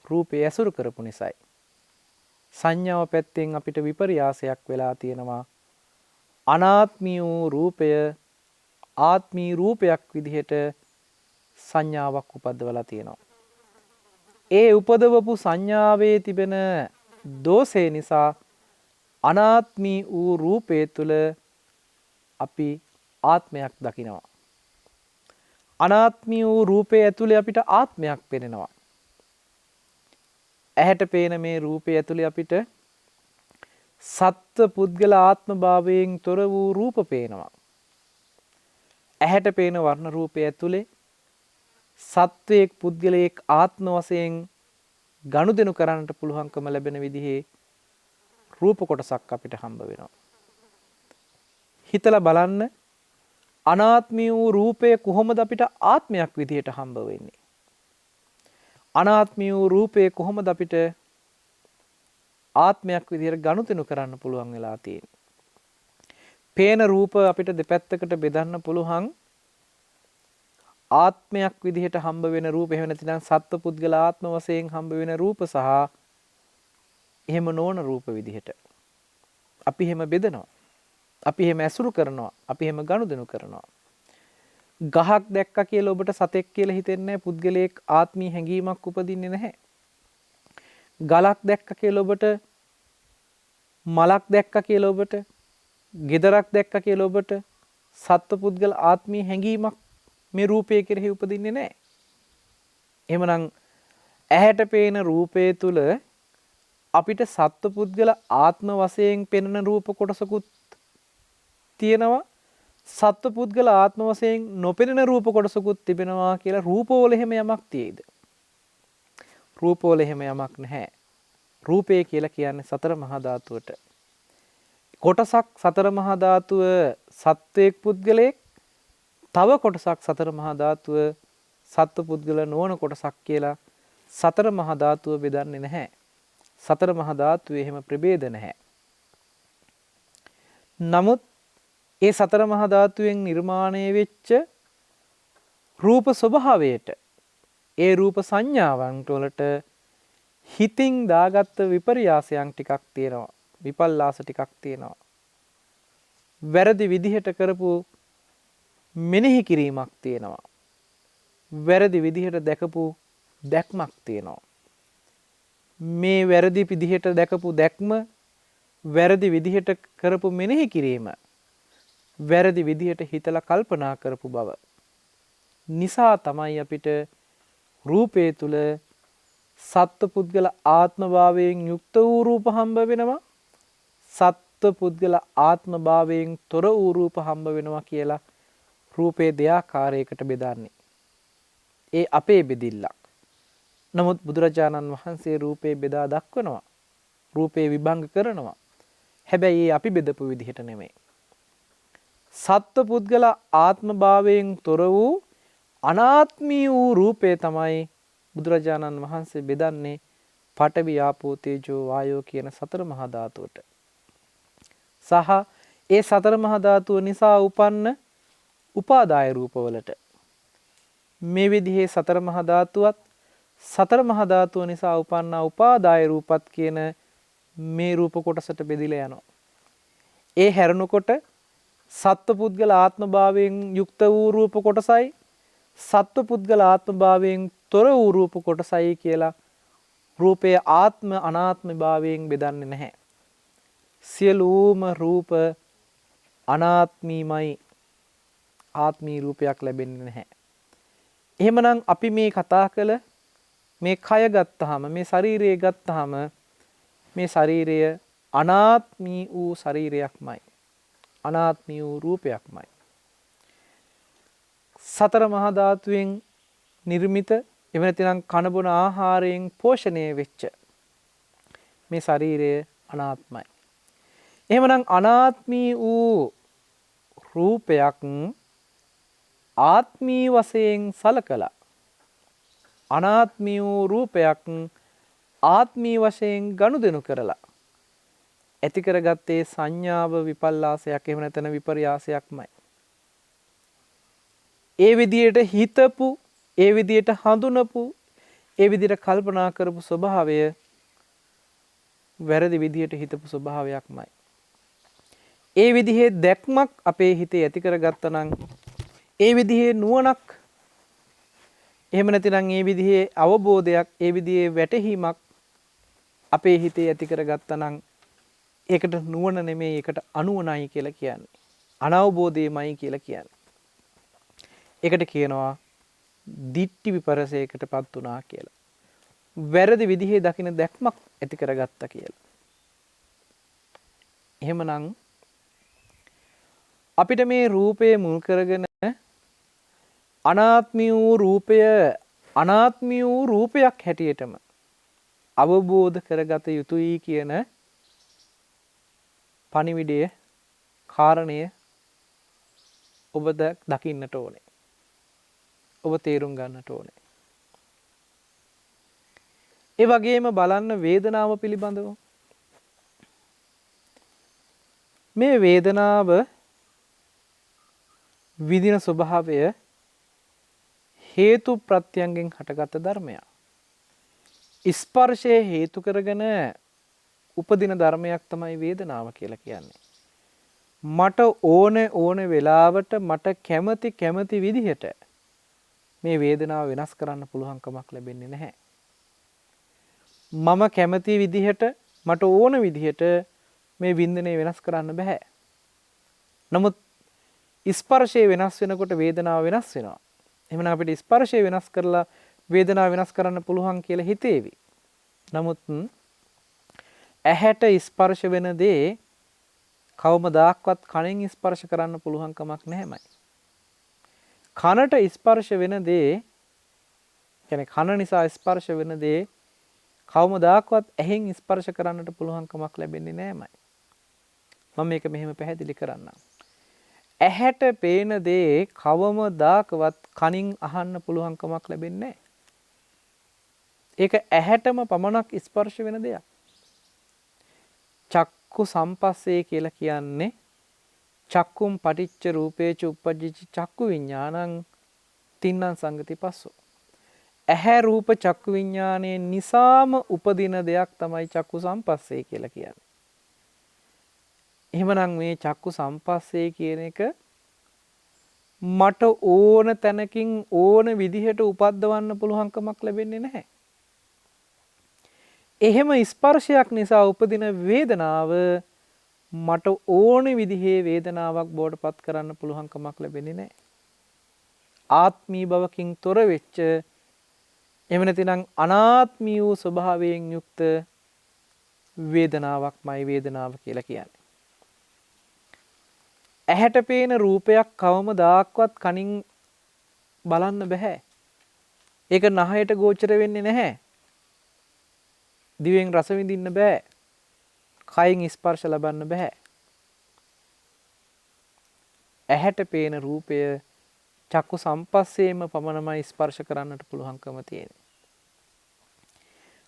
රූපය ඇසුරු කරපු නිසායි. සංඥාව පැත්තෙන් අපිට විපර්යාසයක් වෙලා තියෙනවා. අනාත්මී වූ රූපය ආත්මී රූපයක් විදිහට සංඥාවක් උපදවලා තියෙනවා. ඒ උපදවපු සංඥාවේ තිබෙන දෝෂය නිසා අනාත්මී වූ රූපය තුල අපි ආත්මයක් දකිනවා. අනාත්මී වූ රූපය ඇතුලේ අපිට ආත්මයක් පෙනෙනවා. ඇහැට පේන මේ රූපය ඇතුලේ අපිට සත්ත්ව පුද්ගල ආත්ම භාවයෙන් තොර වූ රූප පේනවා. ඇහැට පේන වර්ණ රූපය ඇතුලේ සත්වයේක් පුද්ගලයෙක් ආත්ම වශයෙන් ගනුදෙනු කරන්නට පුළුවන්කම ලැබෙන විදිහේ රූප කොටසක් අපිට හම්බ වෙනවා. හිතලා බලන්න අනාත්මී වූ රූපය කොහොමද අපිට ආත්මයක් විදිහට හම්බ වෙන්නේ? අනාත්මී වූ රූපය කොහොමද අපිට ආත්මයක් විදිහට ගනුදෙනු කරන්න පුළුවන් වෙලා තියෙන්නේ? පේන රූප අපිට දෙපැත්තකට බෙදන්න පුළුවන්. ආත්මයක් විදිහට හම්බ වෙන රූප, එහෙම නැතිනම් සත්ව පුද්ගල ආත්ම වශයෙන් හම්බ වෙන රූප සහ එහෙම නොවන රූප විදිහට අපි එහෙම බෙදනවා. අපි එහෙම ඇසුරු කරනවා. අපි එහෙම ගනුදෙනු කරනවා. ගහක් දැක්කා කියලා ඔබට සතෙක් කියලා හිතෙන්නේ නැහැ. පුද්ගලයෙක් ආත්මී හැඟීමක් උපදින්නේ නැහැ. ගලක් දැක්කා කියලා ඔබට, මලක් දැක්කා කියලා ඔබට, ගෙදරක් දැක්කා කියලා ඔබට සත්ව පුද්ගල ආත්මී හැඟීමක් මේ රූපය කෙරෙහි උපදින්නේ නැහැ. එහෙමනම් ඇහැට පේන රූපය තුල අපිට සත්ව පුද්ගල ආත්ම වශයෙන් පෙනෙන රූප කොටසකුත් තියෙනවා. සත්ව පුද්ගල ආත්ම වශයෙන් නොපෙනෙන රූප කොටසකුත් තිබෙනවා කියලා රූපවල එහෙම යමක් තියෙයිද? රූපවල එහෙම යමක් නැහැ. රූපය කියලා කියන්නේ සතර මහා ධාතුවට. කොටසක් සතර මහා ධාතුව සත්වයේක් පුද්ගලයෙක්, තව කොටසක් සතර මහා ධාතුව සත්ව පුද්ගල නොවන කොටසක් කියලා සතර මහා ධාතුව බෙදන්නේ නැහැ. සතර මහා ධාතුවේ එහෙම ප්‍රභේද නැහැ. නමුත් ඒ සතර මහා ධාතුවෙන් නිර්මාණය වෙච්ච රූප ස්වභාවයට, ඒ රූප සංඥාවන් වලට හිතින් දාගත්ත විපර්යාසයන් ටිකක් තියෙනවා. විපල්ලාස ටිකක් තියෙනවා. වැරදි විදිහට කරපු මෙනෙහි කිරීමක් තියෙනවා. වැරදි විදිහට දැකපු දැක්මක් තියෙනවා. මේ වැරදි විදිහට දැකපු දැක්ම, වැරදි විදිහට කරපු මෙනෙහි කිරීම, වැරදි විදිහට හිතලා කල්පනා කරපු බව නිසා තමයි අපිට රූපේ තුල සත්ව පුද්ගල ආත්ම භාවයෙන් යුක්ත වූ රූප හම්බ වෙනවා. සත්ව පුද්ගල ආත්ම භාවයෙන් තොර වූ රූප හම්බ වෙනවා කියලා රූපේ දෙආකාරයකට බෙදන්නේ. ඒ අපේ බෙදිල්ලක්. නමුත් බුදුරජාණන් වහන්සේ රූපේ බෙදා දක්වනවා. රූපේ විභංග කරනවා. හැබැයි ඒ අපි බෙදපු විදිහට නෙමෙයි. සත්ව පුද්ගල ආත්ම භාවයෙන් තොර වූ අනාත්මී වූ රූපේ තමයි බුදුරජාණන් වහන්සේ බෙදන්නේ පඨවි ආපෝ තේජෝ වායෝ කියන සතර මහා ධාතුවට. සහ ඒ සතර මහා ධාතුව නිසා උපන්න උපාදාය රූපවලට. මේ විදිහේ සතර මහා ධාතුවත් සතර මහා ධාතුව නිසා උපන්නා උපාදාය රූපත් කියන මේ රූප කොටසට බෙදිලා යනවා. ඒ හැරෙනකොට සත්ව පුද්ගල ආත්ම භාවයෙන් යුක්ත වූ රූප කොටසයි, සත්ව පුද්ගල ආත්ම භාවයෙන් තොර වූ රූප කොටසයි කියලා රූපයේ ආත්ම අනාත්ම භාවයෙන් බෙදන්නේ නැහැ. සියලුම රූප අනාත්මීමයි. ආත්මී රූපයක් ලැබෙන්නේ නැහැ. එහෙමනම් අපි මේ කතා කළ මේ කය ගත්තාම මේ ශරීරය ගත්තාම මේ ශරීරය අනාත්මී වූ ශරීරයක්මයි. අනාත්මී වූ රූපයක්මයි. සතර මහා ධාතුවෙන් නිර්මිත එහෙම නැත්නම් කන බොන ආහාරයෙන් පෝෂණය වෙච්ච මේ ශරීරය අනාත්මයි. එහෙමනම් අනාත්මී වූ රූපයක් ආත්මී වශයෙන් සලකලා අනාත්මී වූ රූපයක් ආත්මී වශයෙන් ගනුදෙනු කරලා ඇති කරගත්තේ සංඥාව විපල්ලාසයක් එහෙම නැත්නම් විපර්යාසයක්මයි. ඒ විදියට හිතපු, ඒ විදියට හඳුනපු, ඒ විදියට කල්පනා කරපු ස්වභාවය වැරදි විදියට හිතපු ස්වභාවයක්මයි. ඒ විදිහේ දැක්මක් අපේ හිතේ ඇති කරගත්තා නම් ඒ විදිහේ නුවණක් එහෙම නැතිනම් ඒ විදිහේ අවබෝධයක්, ඒ විදිහේ වැටහීමක් අපේ හිතේ ඇති කරගත්තා නම් ඒකට නුවණ නෙමෙයි, ඒකට අනුවණයි කියලා කියන්නේ. අනවබෝධයමයි කියලා කියන්නේ. ඒකට කියනවා දිට්ඨි විපරසයකටපත් වුණා කියලා. වැරදි විදිහේ දකින දැක්මක් ඇති කරගත්තා කියලා. එහෙමනම් අපිට මේ රූපය මුල් කරගෙන අනාත්මී වූ රූපය අනාත්මී වූ රූපයක් හැටියටම අවබෝධ කරගත යුතුයි කියන පණිවිඩය කාරණය ඔබ දකින්නට ඕනේ. ඔබ තේරුම් ගන්නට ඕනේ. ඒ වගේම බලන්න වේදනාව පිළිබඳව. මේ වේදනාව විදින ස්වභාවය හේතු ප්‍රත්‍යයෙන් හටගත් ධර්මයක්. ස්පර්ශයේ හේතු කරගෙන උපදින ධර්මයක් තමයි වේදනාව කියලා කියන්නේ. මට ඕන වෙලාවට මට කැමති විදිහට මේ වේදනාව වෙනස් කරන්න පුළුවන් කමක් ලැබෙන්නේ නැහැ. මම කැමති විදිහට මට ඕන විදිහට මේ වින්දනය වෙනස් කරන්න බෑ. නමුත් ස්පර්ශය වෙනස් වෙනකොට වේදනාව වෙනස් වෙනවා. එහෙනම් අපිට ස්පර්ශය වෙනස් කරලා වේදනාව වෙනස් කරන්න පුළුවන් කියලා හිතේවි. නමුත් ඇහැට ස්පර්ශ වෙන දේ කවමදාක්වත් කනෙන් ස්පර්ශ කරන්න පුළුවන් කමක් නැහැමයි. කනට ස්පර්ශ වෙන දේ කියන්නේ කන නිසා ස්පර්ශ වෙන දේ කවමදාක්වත් ඇහෙන් ස්පර්ශ කරන්නට පුළුවන් කමක් ලැබෙන්නේ නැහැමයි. මම මේක මෙහෙම පැහැදිලි කරන්නම්. ඇහැට පේන දේ කවමදාකවත් කනින් අහන්න පුළුවන් කමක් ලැබෙන්නේ නැහැ. ඒක ඇහැටම පමණක් ස්පර්ශ වෙන දෙයක්. චක්කු සම්පස්සේ කියලා කියන්නේ චක්කුම් පටිච්ච රූපේච උප්පජ්ජති චක්කු විඥානං තින්නම් සංගති පස්සෝ. ඇහැ රූප චක්කු විඥානයේ නිසාම උපදින දෙයක් තමයි චක්කු සම්පස්සේ කියලා කියන්නේ. එහෙමනම් මේ චක්කු සම්පස්සේ කියන එක මට ඕන තැනකින් ඕන විදිහට උපද්දවන්න පුළුවන් කමක් ලැබෙන්නේ නැහැ. එහෙම ස්පර්ශයක් නිසා උපදින වේදනාව මට ඕන විදිහේ වේදනාවක් බවට පත් කරන්න පුළුවන් කමක් ලැබෙන්නේ නැහැ. ආත්මී බවකින් තොර වෙච්ච එහෙම නැතිනම් අනාත්මී වූ ස්වභාවයෙන් යුක්ත වේදනාවක්මයි වේදනාව කියලා කියන්නේ. ඇහැට පේන රූපයක් කවමදාක්වත් කනින් බලන්න බෑ. ඒක නහයට ගෝචර වෙන්නේ නැහැ. දිවෙන් රස විඳින්න බෑ. කයින් ස්පර්ශ ලබන්න බෑ. ඇහැට පේන රූපය චක්කු සම්පස්සේම පමණමයි ස්පර්ශ කරන්නට පුළුවන්කම තියෙන්නේ.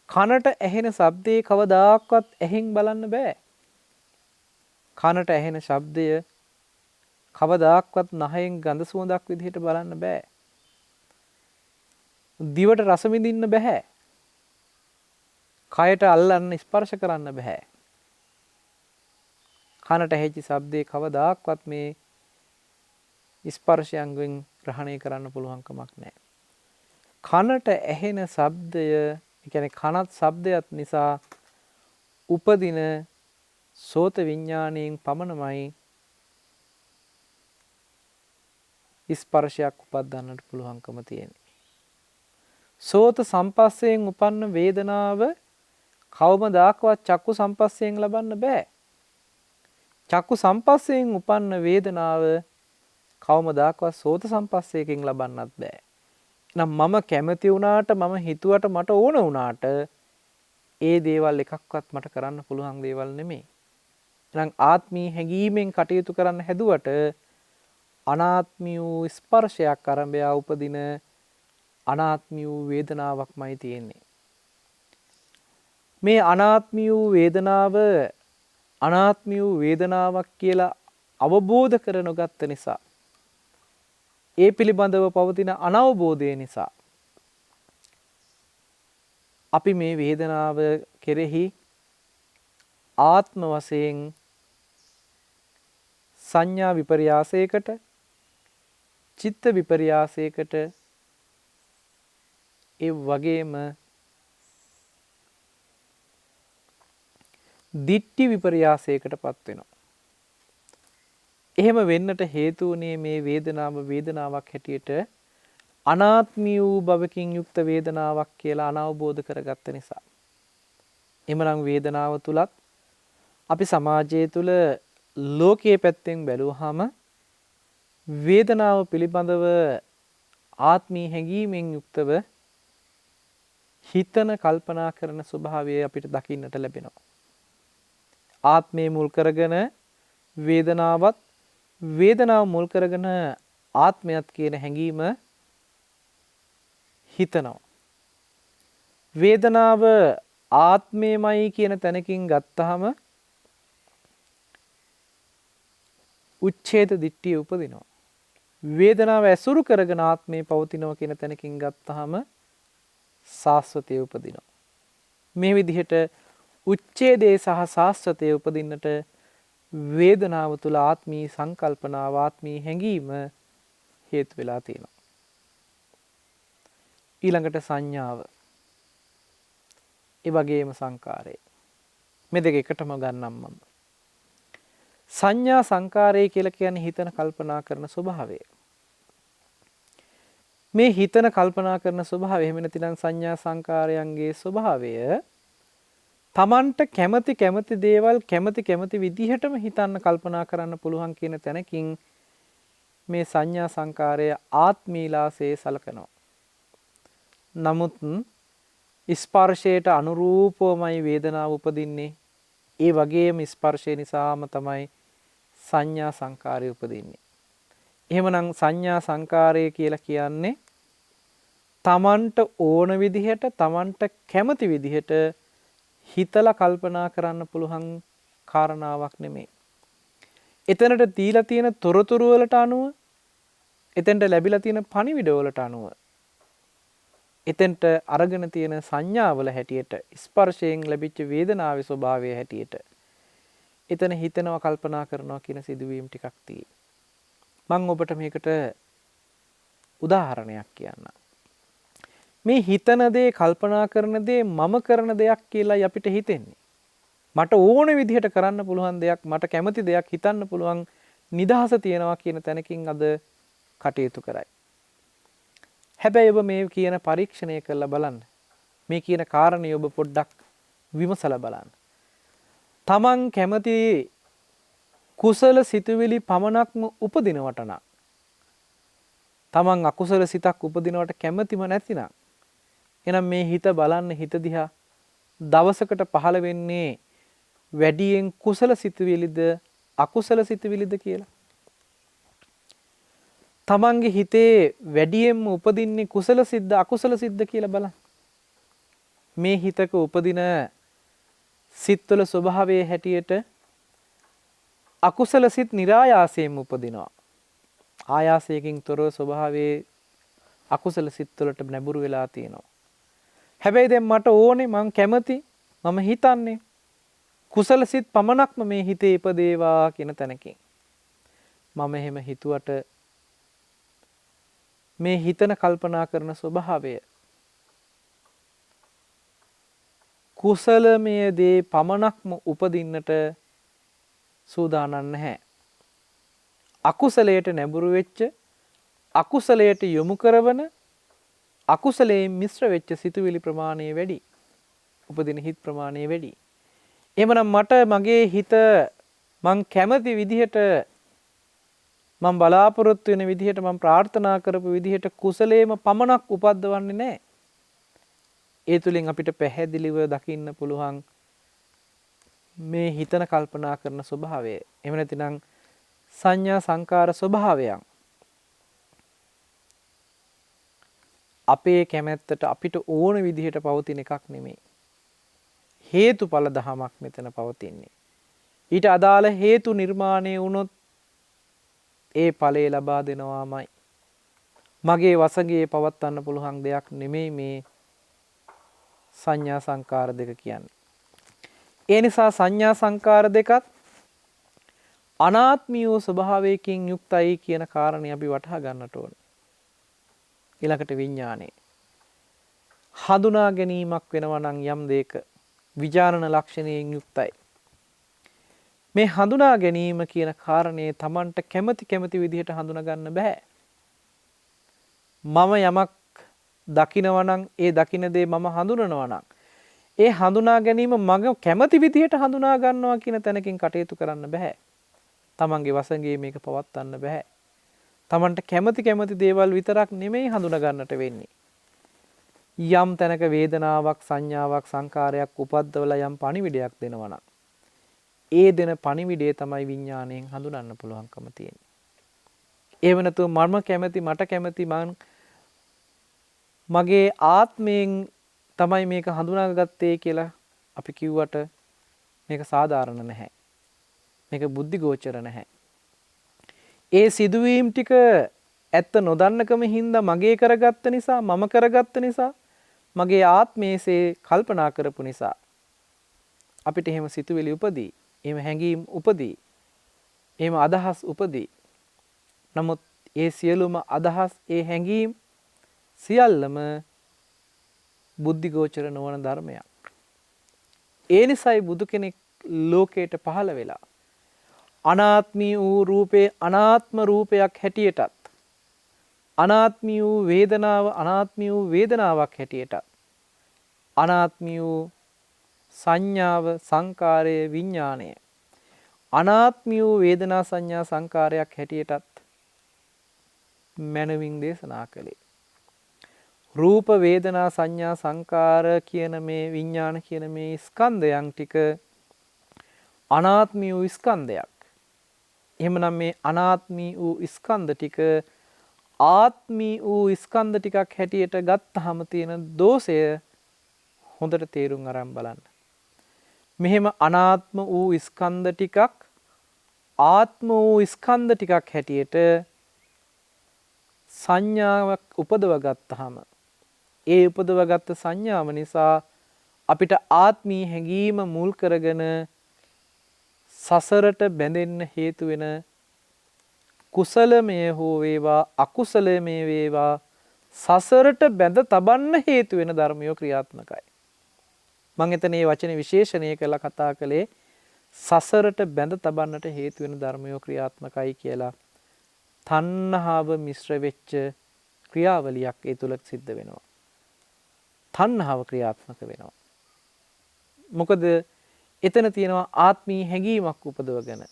කනට ඇහෙන ශබ්දේ කවදාක්වත් ඇහෙන් බලන්න බෑ. කනට ඇහෙන ශබ්දය කවදාක්වත් නහයෙන් ගඳ සුවඳක් විදිහට බලන්න බෑ. දිවට රස විඳින්න බෑ. කයට අල්ලන්න ස්පර්ශ කරන්න බෑ. කනට ඇහිච්ච ශබ්දේ කවදාක්වත් මේ ස්පර්ශයන්ගෙන් ග්‍රහණය කරන්න පුළුවන් කමක් නැහැ. කනට ඇහෙන ශබ්දය, ඒ කියන්නේ කනත් ශබ්දයක් නිසා උපදින සෝත විඥාණයෙන් පමණමයි ස්පර්ශයක් උපදින්නට පුළුවන්කම තියෙන්නේ. සෝත සම්පස්සයෙන් උපන්න වේදනාව කවමදාකවත් චක්කු සම්පස්සයෙන් ලබන්න බෑ. චක්කු සම්පස්සයෙන් උපන්න වේදනාව කවමදාකවත් සෝත සම්පස්සයකින් ලබන්නත් බෑ. එහෙනම් මම කැමති වුණාට මම හිතුවට මට ඕන වුණාට ඒ දේවල් එකක්වත් මට කරන්න පුළුවන් දේවල් නෙමෙයි. එහෙනම් ආත්මී හැඟීමෙන් කටයුතු කරන්න හැදුවට අනාත්මී වූ ස්පර්ශයක් ආරම්භය උපදින අනාත්මී වූ වේදනාවක්මයි තියෙන්නේ. මේ අනාත්මී වූ වේදනාව අනාත්මී වූ වේදනාවක් කියලා අවබෝධ කර නොගත්ත නිසා ඒ පිළිබඳව පවතින අනවබෝධය නිසා අපි මේ වේදනාව කෙරෙහි ආත්ම වශයෙන් සංඥා විපර්යාසයකට චිත්ත විපර්යාසයකට ඒ වගේම දිට්ඨි විපර්යාසයකටපත් වෙනවා. එහෙම වෙන්නට හේතු වුණේ මේ වේදනාව වේදනාවක් හැටියට අනාත්මී වූ බවකින් යුක්ත වේදනාවක් කියලා අනවබෝධ කරගත්ත නිසා. එමනම් වේදනාව තුලත් අපි සමාජය තුල ලෝකයේ පැත්තෙන් බැලුවහම වේදනාව පිළිබඳව ආත්මී හැඟීමෙන් යුක්තව හිතන කල්පනා කරන ස්වභාවය අපිට දකින්නට ලැබෙනවා. ආත්මය මුල් කරගෙන වේදනාවත් වේදනාව මුල් කරගෙන ආත්මයත් කියන හැඟීම හිතනවා. වේදනාව ආත්මයමයි කියන තැනකින් ගත්තාම උච්ඡේද දිට්ඨිය උපදිනවා. වේදනාව ඇසුරු කරගෙන ආත්මය පවතිනවා කියන තැනකින් ගත්තාම සාස්වතය උපදිනවා. මේ විදිහට උච්ඡේදයේ සහ සාස්වතය උපදින්නට වේදනාව තුල ආත්මී සංකල්පනාව ආත්මී හැඟීම හේතු වෙලා තියෙනවා. ඊළඟට සංඥාව. ඒ වගේම සංකාරය. මේ දෙක එකටම ගන්නම් මම. සංඥා සංකාරය කියලා කියන්නේ හිතන කල්පනා කරන ස්වභාවය. මේ හිතන කල්පනා කරන ස්වභාවය එහෙම නැතිනම් සංඥා සංකාරයන්ගේ ස්වභාවය තමන්ට කැමති දේවල් කැමති විදිහටම හිතන්න කල්පනා කරන්න පුළුවන් කියන තැනකින් මේ සංඥා සංකාරය ආත්මීලාසේ සලකනවා. නමුත් ස්පර්ශයට අනුරූපවමයි වේදනාව උපදින්නේ. ඒ වගේම ස්පර්ශය නිසාම තමයි සංඥා සංකාරය උපදින්නේ. එහෙමනම් සංඥා සංකාරය කියලා කියන්නේ තමන්ට ඕන විදිහට තමන්ට කැමති විදිහට හිතලා කල්පනා කරන්න පුළුවන් කාරණාවක් නෙමෙයි. එතනට දීලා තියෙන තොරතුරු වලට අනුව එතෙන්ට ලැබිලා තියෙන පණිවිඩ වලට අනුව එතෙන්ට අරගෙන තියෙන සංඥාවල හැටියට ස්පර්ශයෙන් ලැබිච්ච වේදනාවේ ස්වභාවය හැටියට එතන හිතනවා කල්පනා කරනවා කියන සිදුවීම් ටිකක් තියෙයි. මම ඔබට මේකට උදාහරණයක් කියන්නම්. මේ හිතන දේ කල්පනා කරන දේ මම කරන දෙයක් කියලා අපිට හිතෙන්නේ. මට ඕන විදිහට කරන්න පුළුවන් දෙයක් මට කැමති දෙයක් හිතන්න පුළුවන් නිදහස තියනවා කියන තැනකින් අද කටයුතු කරයි. හැබැයි ඔබ මේ කියන පරීක්ෂණය කරලා බලන්න. මේ කියන කාරණේ ඔබ පොඩ්ඩක් විමසලා බලන්න. තමන් කැමති කුසල සිතුවිලි පමණක්ම උපදිනවට නම් තමන් අකුසල සිතක් උපදිනවට කැමතිම නැතිනම් එහෙනම් මේ හිත බලන්න හිත දිහා දවසකට පහළ වෙන්නේ වැඩියෙන් කුසල සිතුවිලිද අකුසල සිතුවිලිද කියලා. තමන්ගේ හිතේ වැඩියෙන්ම උපදින්නේ කුසල සිද්ද අකුසල සිද්ද කියලා බලන්න. මේ හිතක උපදින සිත්වල ස්වභාවයේ හැටියට අකුසල සිත් નિરાයාසයෙන්ම උපදිනවා. ආයාසයකින් තොරව ස්වභාවයේ අකුසල සිත් වලට නැඹුරු වෙලා තියෙනවා. හැබැයි දැන් මට ඕනේ මං කැමති මම හිතන්නේ කුසල සිත් පමණක්ම මේ හිතේ ඉපදේවා කියන තැනකින් මම එහෙම හිතුවට මේ හිතන කල්පනා කරන ස්වභාවය කුසලමය දේ පමණක්ම උපදින්නට සූදානම් නැහැ. අකුසලයට නැඹුරු වෙච්ච අකුසලයට යොමු කරවන අකුසලයෙන් මිශ්‍ර වෙච්ච සිතුවිලි ප්‍රමාණය වැඩි. උපදින හිත් ප්‍රමාණය වැඩි. එහෙමනම් මට මගේ හිත මං කැමති විදිහට මං බලාපොරොත්තු වෙන විදිහට මං ප්‍රාර්ථනා කරපු විදිහට කුසලයේම පමණක් උපද්දවන්නේ නැහැ. ඒ තුලින් අපිට පැහැදිලිව දකින්න පුළුවන් මේ හිතන කල්පනා කරන ස්වභාවය. එහෙම නැතිනම් සංඥා සංකාර ස්වභාවයන් අපේ කැමැත්තට අපිට ඕන විදිහට පවතින එකක් නෙමෙයි. හේතුඵල දහමක් මෙතන පවතින්නේ. ඊට අදාළ හේතු නිර්මාණය වුණොත් ඒ ඵලය ලබා දෙනවාමයි. මගේ වසඟේ පවත්වන්න පුළුවන් දෙයක් නෙමෙයි මේ සංඥා සංකාර දෙක කියන්නේ. ඒ නිසා සංඥා සංකාර දෙකත් අනාත්මීය ස්වභාවයකින් යුක්තයි කියන කාරණේ අපි වටහා ගන්නට ඕනේ. ඊළඟට විඥානය හඳුනා ගැනීමක් වෙනවා නම් යම් දෙයක විඥානන ලක්ෂණයෙන් යුක්තයි. මේ හඳුනා ගැනීම කියන කාරණේ Tamanට කැමති විදිහට හඳුනා ගන්න බෑ. මම යමක් දකිනවා නම් ඒ දකින දේ මම හඳුනනවා නම් ඒ හඳුනා ගැනීම මම කැමති විදිහට හඳුනා ගන්නවා කියන තැනකින් කටයුතු කරන්න බෑ. Tamanගේ වසඟේ මේක පවත්වන්න බෑ. Tamanට කැමති දේවල් විතරක් නෙමෙයි හඳුනා ගන්නට වෙන්නේ. යම් තැනක වේදනාවක් සංඥාවක් සංකාරයක් උපද්දවලා යම් පණිවිඩයක් දෙනවා නම් ඒ දෙන පණිවිඩය තමයි විඥාණයෙන් හඳුනන්න පුළුවන්කම තියෙන්නේ. ඒ වෙනතුව මම කැමති මට කැමති මගේ ආත්මයෙන් තමයි මේක හඳුනාගත්තේ කියලා අපි කිව්වට මේක සාධාරණ නැහැ. මේක බුද්ධි ගෝචර නැහැ. ඒ සිදුවීම් ටික ඇත්ත නොදන්නකම හින්දා මගේ කරගත්ත නිසා මම කරගත්ත නිසා මගේ ආත්මයේසේ කල්පනා කරපු නිසා අපිට එහෙම සිතුවිලි උපදී. එහෙම හැඟීම් උපදී. එහෙම අදහස් උපදී. නමුත් ඒ සියලුම අදහස් ඒ හැඟීම් සියල්ලම බුද්ධි ගෝචර නොවන ධර්මයක්. ඒ නිසායි බුදු කෙනෙක් ලෝකයට පහළ වෙලා අනාත්මී වූ රූපේ අනාත්ම රූපයක් හැටියටත් අනාත්මී වූ වේදනාව අනාත්මී වූ වේදනාවක් හැටියටත් අනාත්මී වූ සංඥාව සංකාරය විඥාණය අනාත්මී වූ වේදනා සංඥා සංකාරයක් හැටියටත් මනවින් දේශනා කළේ. රූප වේදනා සංඥා සංකාර කියන මේ විඥාන කියන මේ ස්කන්ධයන් ටික අනාත්මී වූ ස්කන්ධයක්. එහෙමනම් මේ අනාත්මී වූ ස්කන්ධ ටික ආත්මී වූ ස්කන්ධ ටිකක් හැටියට ගත්තාම තියෙන දෝෂය හොඳට තේරුම් අරන් බලන්න. මෙහෙම අනාත්ම වූ ස්කන්ධ ටිකක් ආත්ම වූ ස්කන්ධ ටිකක් හැටියට සංඥාවක් උපදව ගත්තාම ඒ උපදවගත් සංඥාව නිසා අපිට ආත්මී හැඟීම මුල් කරගෙන සසරට බැඳෙන්න හේතු වෙන කුසලමය හෝ වේවා අකුසලමය වේවා සසරට බැඳ තබන්න හේතු වෙන ධර්මයෝ ක්‍රියාත්මකයි. මම එතන මේ වචනේ විශේෂණය කරලා කතා කළේ සසරට බැඳ තබන්නට හේතු වෙන ධර්මයෝ ක්‍රියාත්මකයි කියලා. තණ්හාව මිශ්‍ර වෙච්ච ක්‍රියාවලියක් ඒ තුල සිද්ධ වෙනවා. තණ්හාව ක්‍රියාත්මක වෙනවා. මොකද එතන තියෙනවා ආත්මී හැඟීමක් උපදවගෙන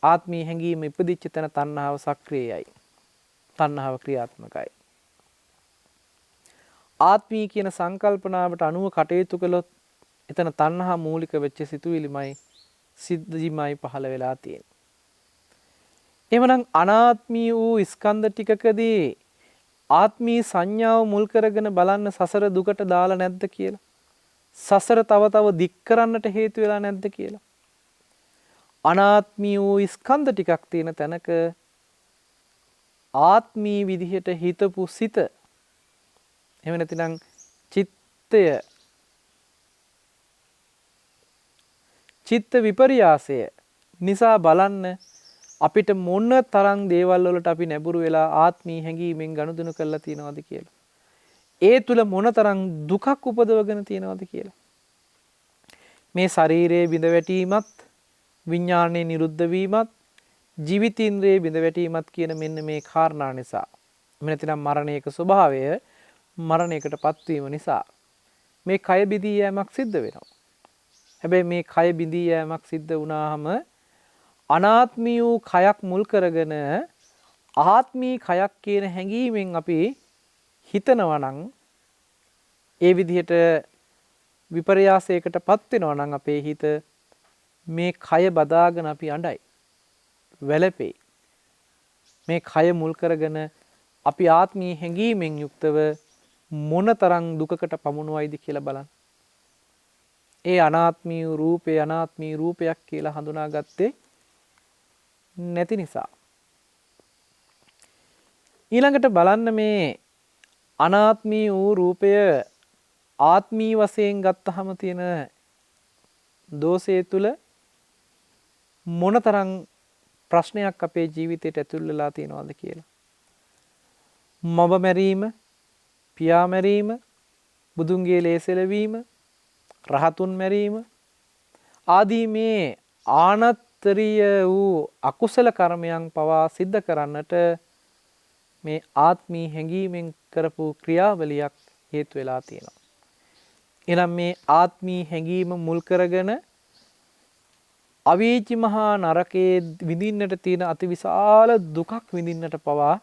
ආත්මී හැඟීම ඉපදිච්ච තැන තණ්හාව සක්‍රියයි. තණ්හාව ක්‍රියාත්මකයි. ආත්මී කියන සංකල්පනාවට අනුව කටයුතු කළොත් එතන තණ්හා මූලික වෙච්ච සිතුවිලිමයි සිද්ධිමයි පහළ වෙලා තියෙන්නේ. එහෙමනම් අනාත්මී වූ ස්කන්ධ ටිකකදී ආත්මී සංඥාව මුල් කරගෙන බලන්න සසර දුකට දාලා නැද්ද කියලා. සසර තව දික් කරන්නට හේතු වෙලා නැද්ද කියලා. අනාත්මී වූ ස්කන්ධ ටිකක් තියෙන තැනක ආත්මී විදිහට හිතපු සිත එහෙම නැතිනම් චිත්ත විපර්යාසය නිසා බලන්න අපිට මොන තරම් දේවල් වලට අපි නැඹුරු වෙලා ආත්මී හැඟීමෙන් ගනුදෙනු කරලා තියෙනවද කියලා. ඒ තුල මොන තරම් දුකක් උපදවගෙන තියෙනවද කියලා. මේ ශරීරයේ බිඳ වැටීමත් විඥානයේ නිරුද්ධ වීමත් ජීවිතින්ද්‍රයේ බිඳ වැටීමත් කියන මෙන්න මේ කාරණා නිසා එහෙම නැතිනම් මරණයක ස්වභාවය මරණයකට පත්වීම නිසා මේ කය බිඳී යෑමක් සිද්ධ වෙනවා. හැබැයි මේ කය බිඳී යෑමක් සිද්ධ වුණාම අනාත්මී වූ කයක් මුල් කරගෙන ආත්මී කයක් කියන හැඟීමෙන් අපි හිතනවා නම් ඒ විදිහට විපර්යාසයකට පත් වෙනවා නම් අපේ හිත මේ කය බදාගෙන අපි අඬයි වැළපෙයි. මේ කය මුල් කරගෙන අපි ආත්මී හැඟීමෙන් යුක්තව මොනතරම් දුකකට පමුණුවයිද කියලා බලන්න. ඒ අනාත්මී රූපේ අනාත්මී රූපයක් කියලා හඳුනාගත්තේ නැති නිසා. ඊළඟට බලන්න මේ අනාත්මී වූ රූපය ආත්මී වශයෙන් ගත්තහම තියෙන දෝෂය තුල මොනතරම් ප්‍රශ්නයක් අපේ ජීවිතයට ඇතුල් වෙලා තියෙනවද කියලා. මව මැරීම, පියා මැරීම, බුදුන්ගේ ලේසෙලවීම, රහතුන් මැරීම ආදී මේ ආනත්තරීය වූ අකුසල කර්මයන් පවා සිද්ධ කරන්නට මේ ආත්මී හැඟීමෙන් කරපු ක්‍රියාවලියක් හේතු වෙලා තියෙනවා. එනම් මේ ආත්මී හැඟීම මුල් කරගෙන අවීචි මහා නරකයේ විඳින්නට තියෙන අතිවිශාල දුකක් විඳින්නට පවා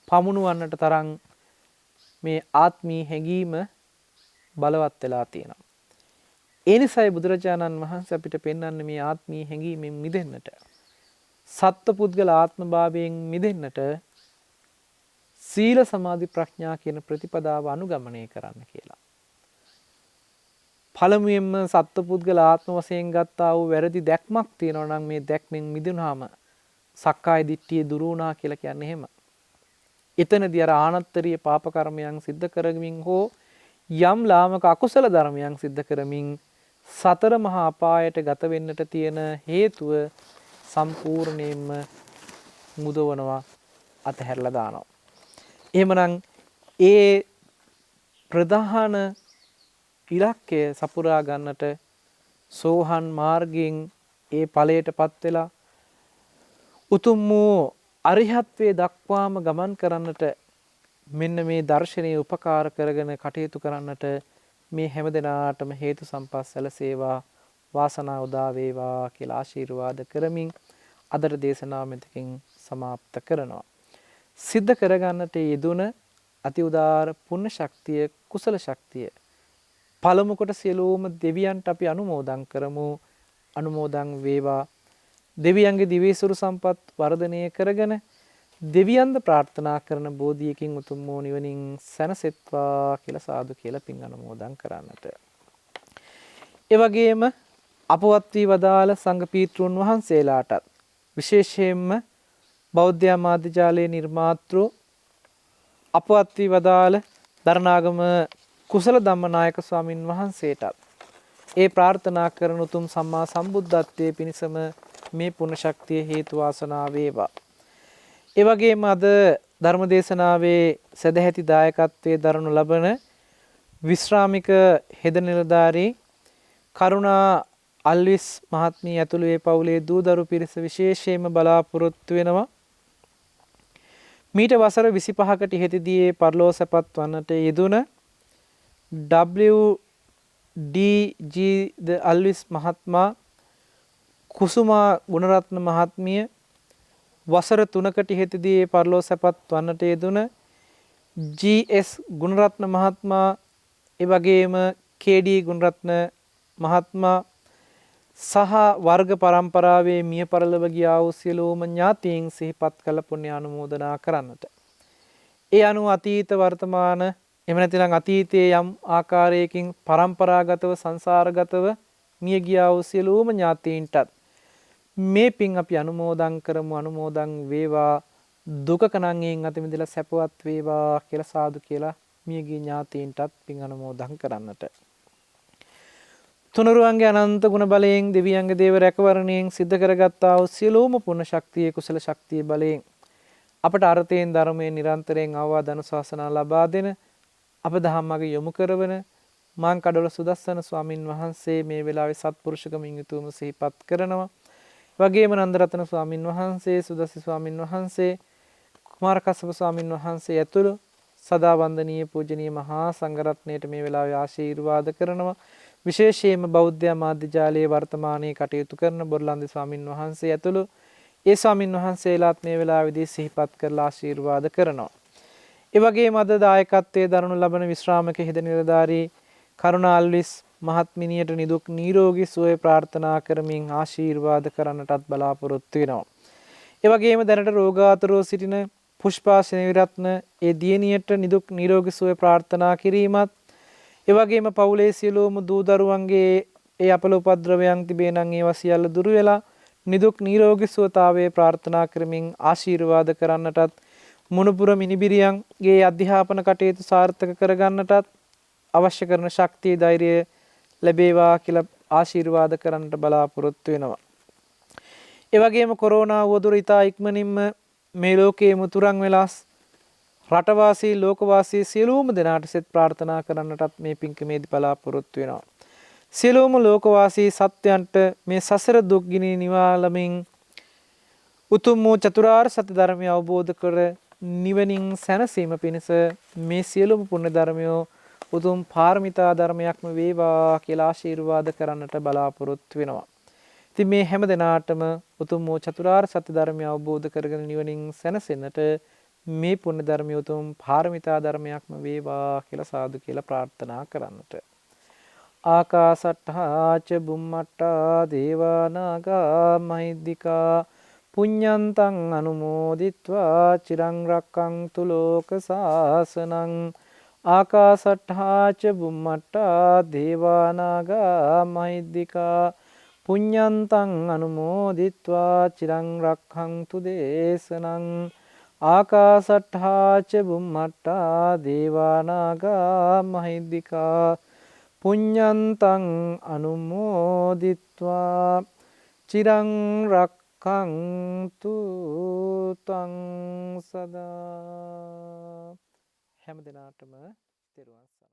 පමුණුවන්නට තරම් මේ ආත්මී හැඟීම බලවත් වෙලා තියෙනවා. ඒ නිසායි බුදුරජාණන් වහන්සේ අපිට පෙන්වන්නේ මේ ආත්මී හැඟීමෙන් මිදෙන්නට, සත්පුද්ගල ආත්මභාවයෙන් මිදෙන්නට සීල සමාධි ප්‍රඥා කියන ප්‍රතිපදාව අනුගමනය කරන්න කියලා. පළමුවෙන්ම සත්පුද්ගල ආත්ම වශයෙන් ගත්තා වූ වැරදි දැක්මක් තියෙනවා නම් මේ දැක්මෙන් මිදුණාම සක්කාය දිට්ඨිය දුරු වුණා කියලා කියන්නේ එහෙම. එතනදී අර ආනත්තරීය පාප කර්මයන් සිද්ධ කරමින් හෝ යම් ලාමක අකුසල ධර්මයන් සිද්ධ කරමින් සතර මහා අපායට ගත වෙන්නට තියෙන හේතුව සම්පූර්ණයෙන්ම මුදවනවා, අතහැරලා දානවා. එහෙමනම් ඒ ප්‍රධාන ඉලක්කය සපුරා ගන්නට සෝහන් මාර්ගයෙන් ඒ ඵලයටපත් වෙලා උතුම් වූ අරිහත්ත්වයේ දක්වාම ගමන් කරන්නට මෙන්න මේ දර්ශනීය උපකාර කරගෙන කටයුතු කරන්නට මේ හැමදෙනාටම හේතු සම්පත් සැලසේවා, වාසනාව උදා වේවා කියලා ආශිර්වාද කරමින් අදට දේශනාව මෙතකින් සමාප්ත කරනවා. සිද්ධ කරගන්නට යෙදුන අති උදාර පුණ්‍ය ශක්තිය, කුසල ශක්තිය පළමු කොට සියලුම දෙවියන්ට අපි අනුමෝදන් කරමු. අනුමෝදන් වේවා. දෙවියන්ගේ දිවිසුරු සම්පත් වර්ධනය කරගෙන දෙවියන්ද ප්‍රාර්ථනා කරන බෝධියකින් උතුම් වූ නිවනින් සැනසෙත්වා කියලා සාදු කියලා පින් අනුමෝදන් කරන්නට. ඒ වගේම අපවත් වී වදාළ සංඝ පීත්‍රුන් වහන්සේලාටත් විශේෂයෙන්ම බෞද්ධ මාධ්‍යාලයේ නිර්මාතෘ අපවත් වී වදාළ දරණාගම කුසල ධම්මනායක ස්වාමින් වහන්සේටත් ඒ ප්‍රාර්ථනා කරන උතුම් සම්මා සම්බුද්ධත්වයේ පිණසම මේ පුණ්‍ය ශක්තිය හේතු වාසනා වේවා. ඒ වගේම අද ධර්මදේශනාවේ සදැහැති දායකත්වයේ දරනු ලබන විශ්‍රාමික හෙද නිලධාරී කරුණා අල්විස් මහත්මිය ඇතුළු ඒ පවුලේ දූ දරු පිරිස විශේෂයෙන්ම බලාපොරොත්තු වෙනවා. මීට වසර 25කට ඉහතදී පරලෝසපත් වන්නට යෙදුන WDG ද අල්විස් මහත්මයා, කුසුමා ගුණරත්න මහත්මිය වසර 3කට ඉහතදී පරලෝසපත් වන්නට යෙදුන GS ගුණරත්න මහත්මයා, ඒ වගේම KD ගුණරත්න මහත්මයා සහ වර්ග පරම්පරාවේ මිය පරලොව ගියා වූ සියලුම ඥාතීන් සිහිපත් කළ පුණ්‍ය අනුමෝදනා කරන්නට. ඒ අනුව අතීත වර්තමාන එහෙම නැතිනම් අතීතයේ යම් ආකාරයකින් පරම්පරාගතව සංසාරගතව මිය ගියා වූ සියලුම ඥාතීන්ටත් මේ පින් අපි අනුමෝදන් කරමු. අනුමෝදන් වේවා. දුකක නම් එයින් අත මිදලා සැපවත් වේවා කියලා සාදු කියලා මියගිය ඥාතීන්ටත් පින් අනුමෝදන් කරන්නට. තුනුරුවන්ගේ අනන්ත ගුණ බලයෙන් දෙවියන්ගේ දේව රැකවරණයෙන් සිද්ධ කරගත්තා වූ සියලුම පුණ්‍ය ශක්තිය, කුසල ශක්තිය බලයෙන් අපට අර්ථයෙන් ධර්මයෙන් නිරන්තරයෙන් අවවාද අනුශාසනා ලබා දෙන අප දහම්මගේ යොමු කරවන මාං කඩොල සුදස්සන ස්වාමින් වහන්සේ මේ වෙලාවේ සත්පුරුෂකමින් යුතුවම සිහිපත් කරනවා. වගේම නන්දරතන ස්වාමින් වහන්සේ, සුදස්සි ස්වාමින් වහන්සේ, කුමාර කස්සප ස්වාමින් වහන්සේ ඇතුළු සදා වන්දනීය පූජනීය මහා සංඝරත්නයට මේ වෙලාවේ ආශිර්වාද කරනවා. විශේෂයෙන්ම බෞද්ධ මාධ්‍ය ජාලයේ වර්තමානයේ කටයුතු කරන බොරලන්දේ ස්වාමින් වහන්සේ ඇතුළු ඒ ස්වාමින් වහන්සේලාත් මේ වෙලාවේදී සිහිපත් කරලා ආශිර්වාද කරනවා. ඒ වගේම අද දායකත්වයේ දරනු ලබන විශ්‍රාමක හිද නිලධාරී කරුණාල්විස් මහත්මිනියට නිදුක් නිරෝගී සුවය ප්‍රාර්ථනා කරමින් ආශිර්වාද කරන්නටත් බලාපොරොත්තු වෙනවා. ඒ වගේම දැනට රෝගාතුරව සිටින පුෂ්පා සෙනවිරත්න ඒ දියණියට නිදුක් නිරෝගී සුවය ප්‍රාර්ථනා කිරීමත් ඒ වගේම පවුලේ සියලුම දූ දරුවන්ගේ ඒ අපල උපද්‍රවයන් තිබේ නම් ඒවා සියල්ල දුරු වෙලා නිදුක් නිරෝගී සුවතාවයේ ප්‍රාර්ථනා කරමින් ආශිර්වාද කරන්නටත් මුණුපුර මිනිබිරියන්ගේ අධ්‍යාපන කටයුතු සාර්ථක කරගන්නටත් අවශ්‍ය කරන ශක්තිය ධෛර්යය ලැබේවා කියලා ආශිර්වාද කරන්නට බලාපොරොත්තු වෙනවා. ඒ වගේම කොරෝනා වදුර ඉතා ඉක්මනින්ම මේ ලෝකයේ මුතුරන් වෙලා රටවාසී ලෝකවාසී සියලුම දෙනාට සෙත් ප්‍රාර්ථනා කරන්නටත් මේ පින්කමේදී බලාපොරොත්තු වෙනවා. සියලුම ලෝකවාසී සත්‍යයන්ට මේ සසර දුක් ගිනි නිවාලමින් උතුම් වූ චතුරාර්ය සත්‍ය ධර්මය අවබෝධ කර නිවනින් සැනසීම පිණිස මේ සියලුම පුණ්‍ය ධර්මය උතුම් පාරමිතා ධර්මයක්ම වේවා කියලා ආශිර්වාද කරන්නට බලාපොරොත්තු වෙනවා. ඉතින් මේ හැම දිනාටම උතුම් වූ චතුරාර්ය සත්‍ය ධර්මය අවබෝධ කරගෙන නිවනින් සැනසෙන්නට මේ පුණ්‍ය ධර්මය උතුම් පාරමිතා ධර්මයක්ම වේවා කියලා සාදු කියලා ප්‍රාර්ථනා කරන්නට. ආකාසට්ඨා ච බුම්මට්ටා දේවා නාග මහිද්దికා පුඤ්ඤන්තං අනුමෝදිත්වා චිරං රක්ඛන්තු ලෝක සාසනං. ආකාසට්ඨා ච බුම්මට්ටා දේවා නාග මහිද්దికා පුඤ්ඤන්තං අනුමෝදිත්වා චිරං රක්ඛන්තු දේශනං. ආකාසට්ඨා ච බුම්මට්ටා දේවා නාග මහිද්దికා පුඤ්ඤන්තං අනුමෝදිත්වා චිරං රක්ඛන්තු තං සදා. හැම දිනාටම තෙරුවන් සරණයි.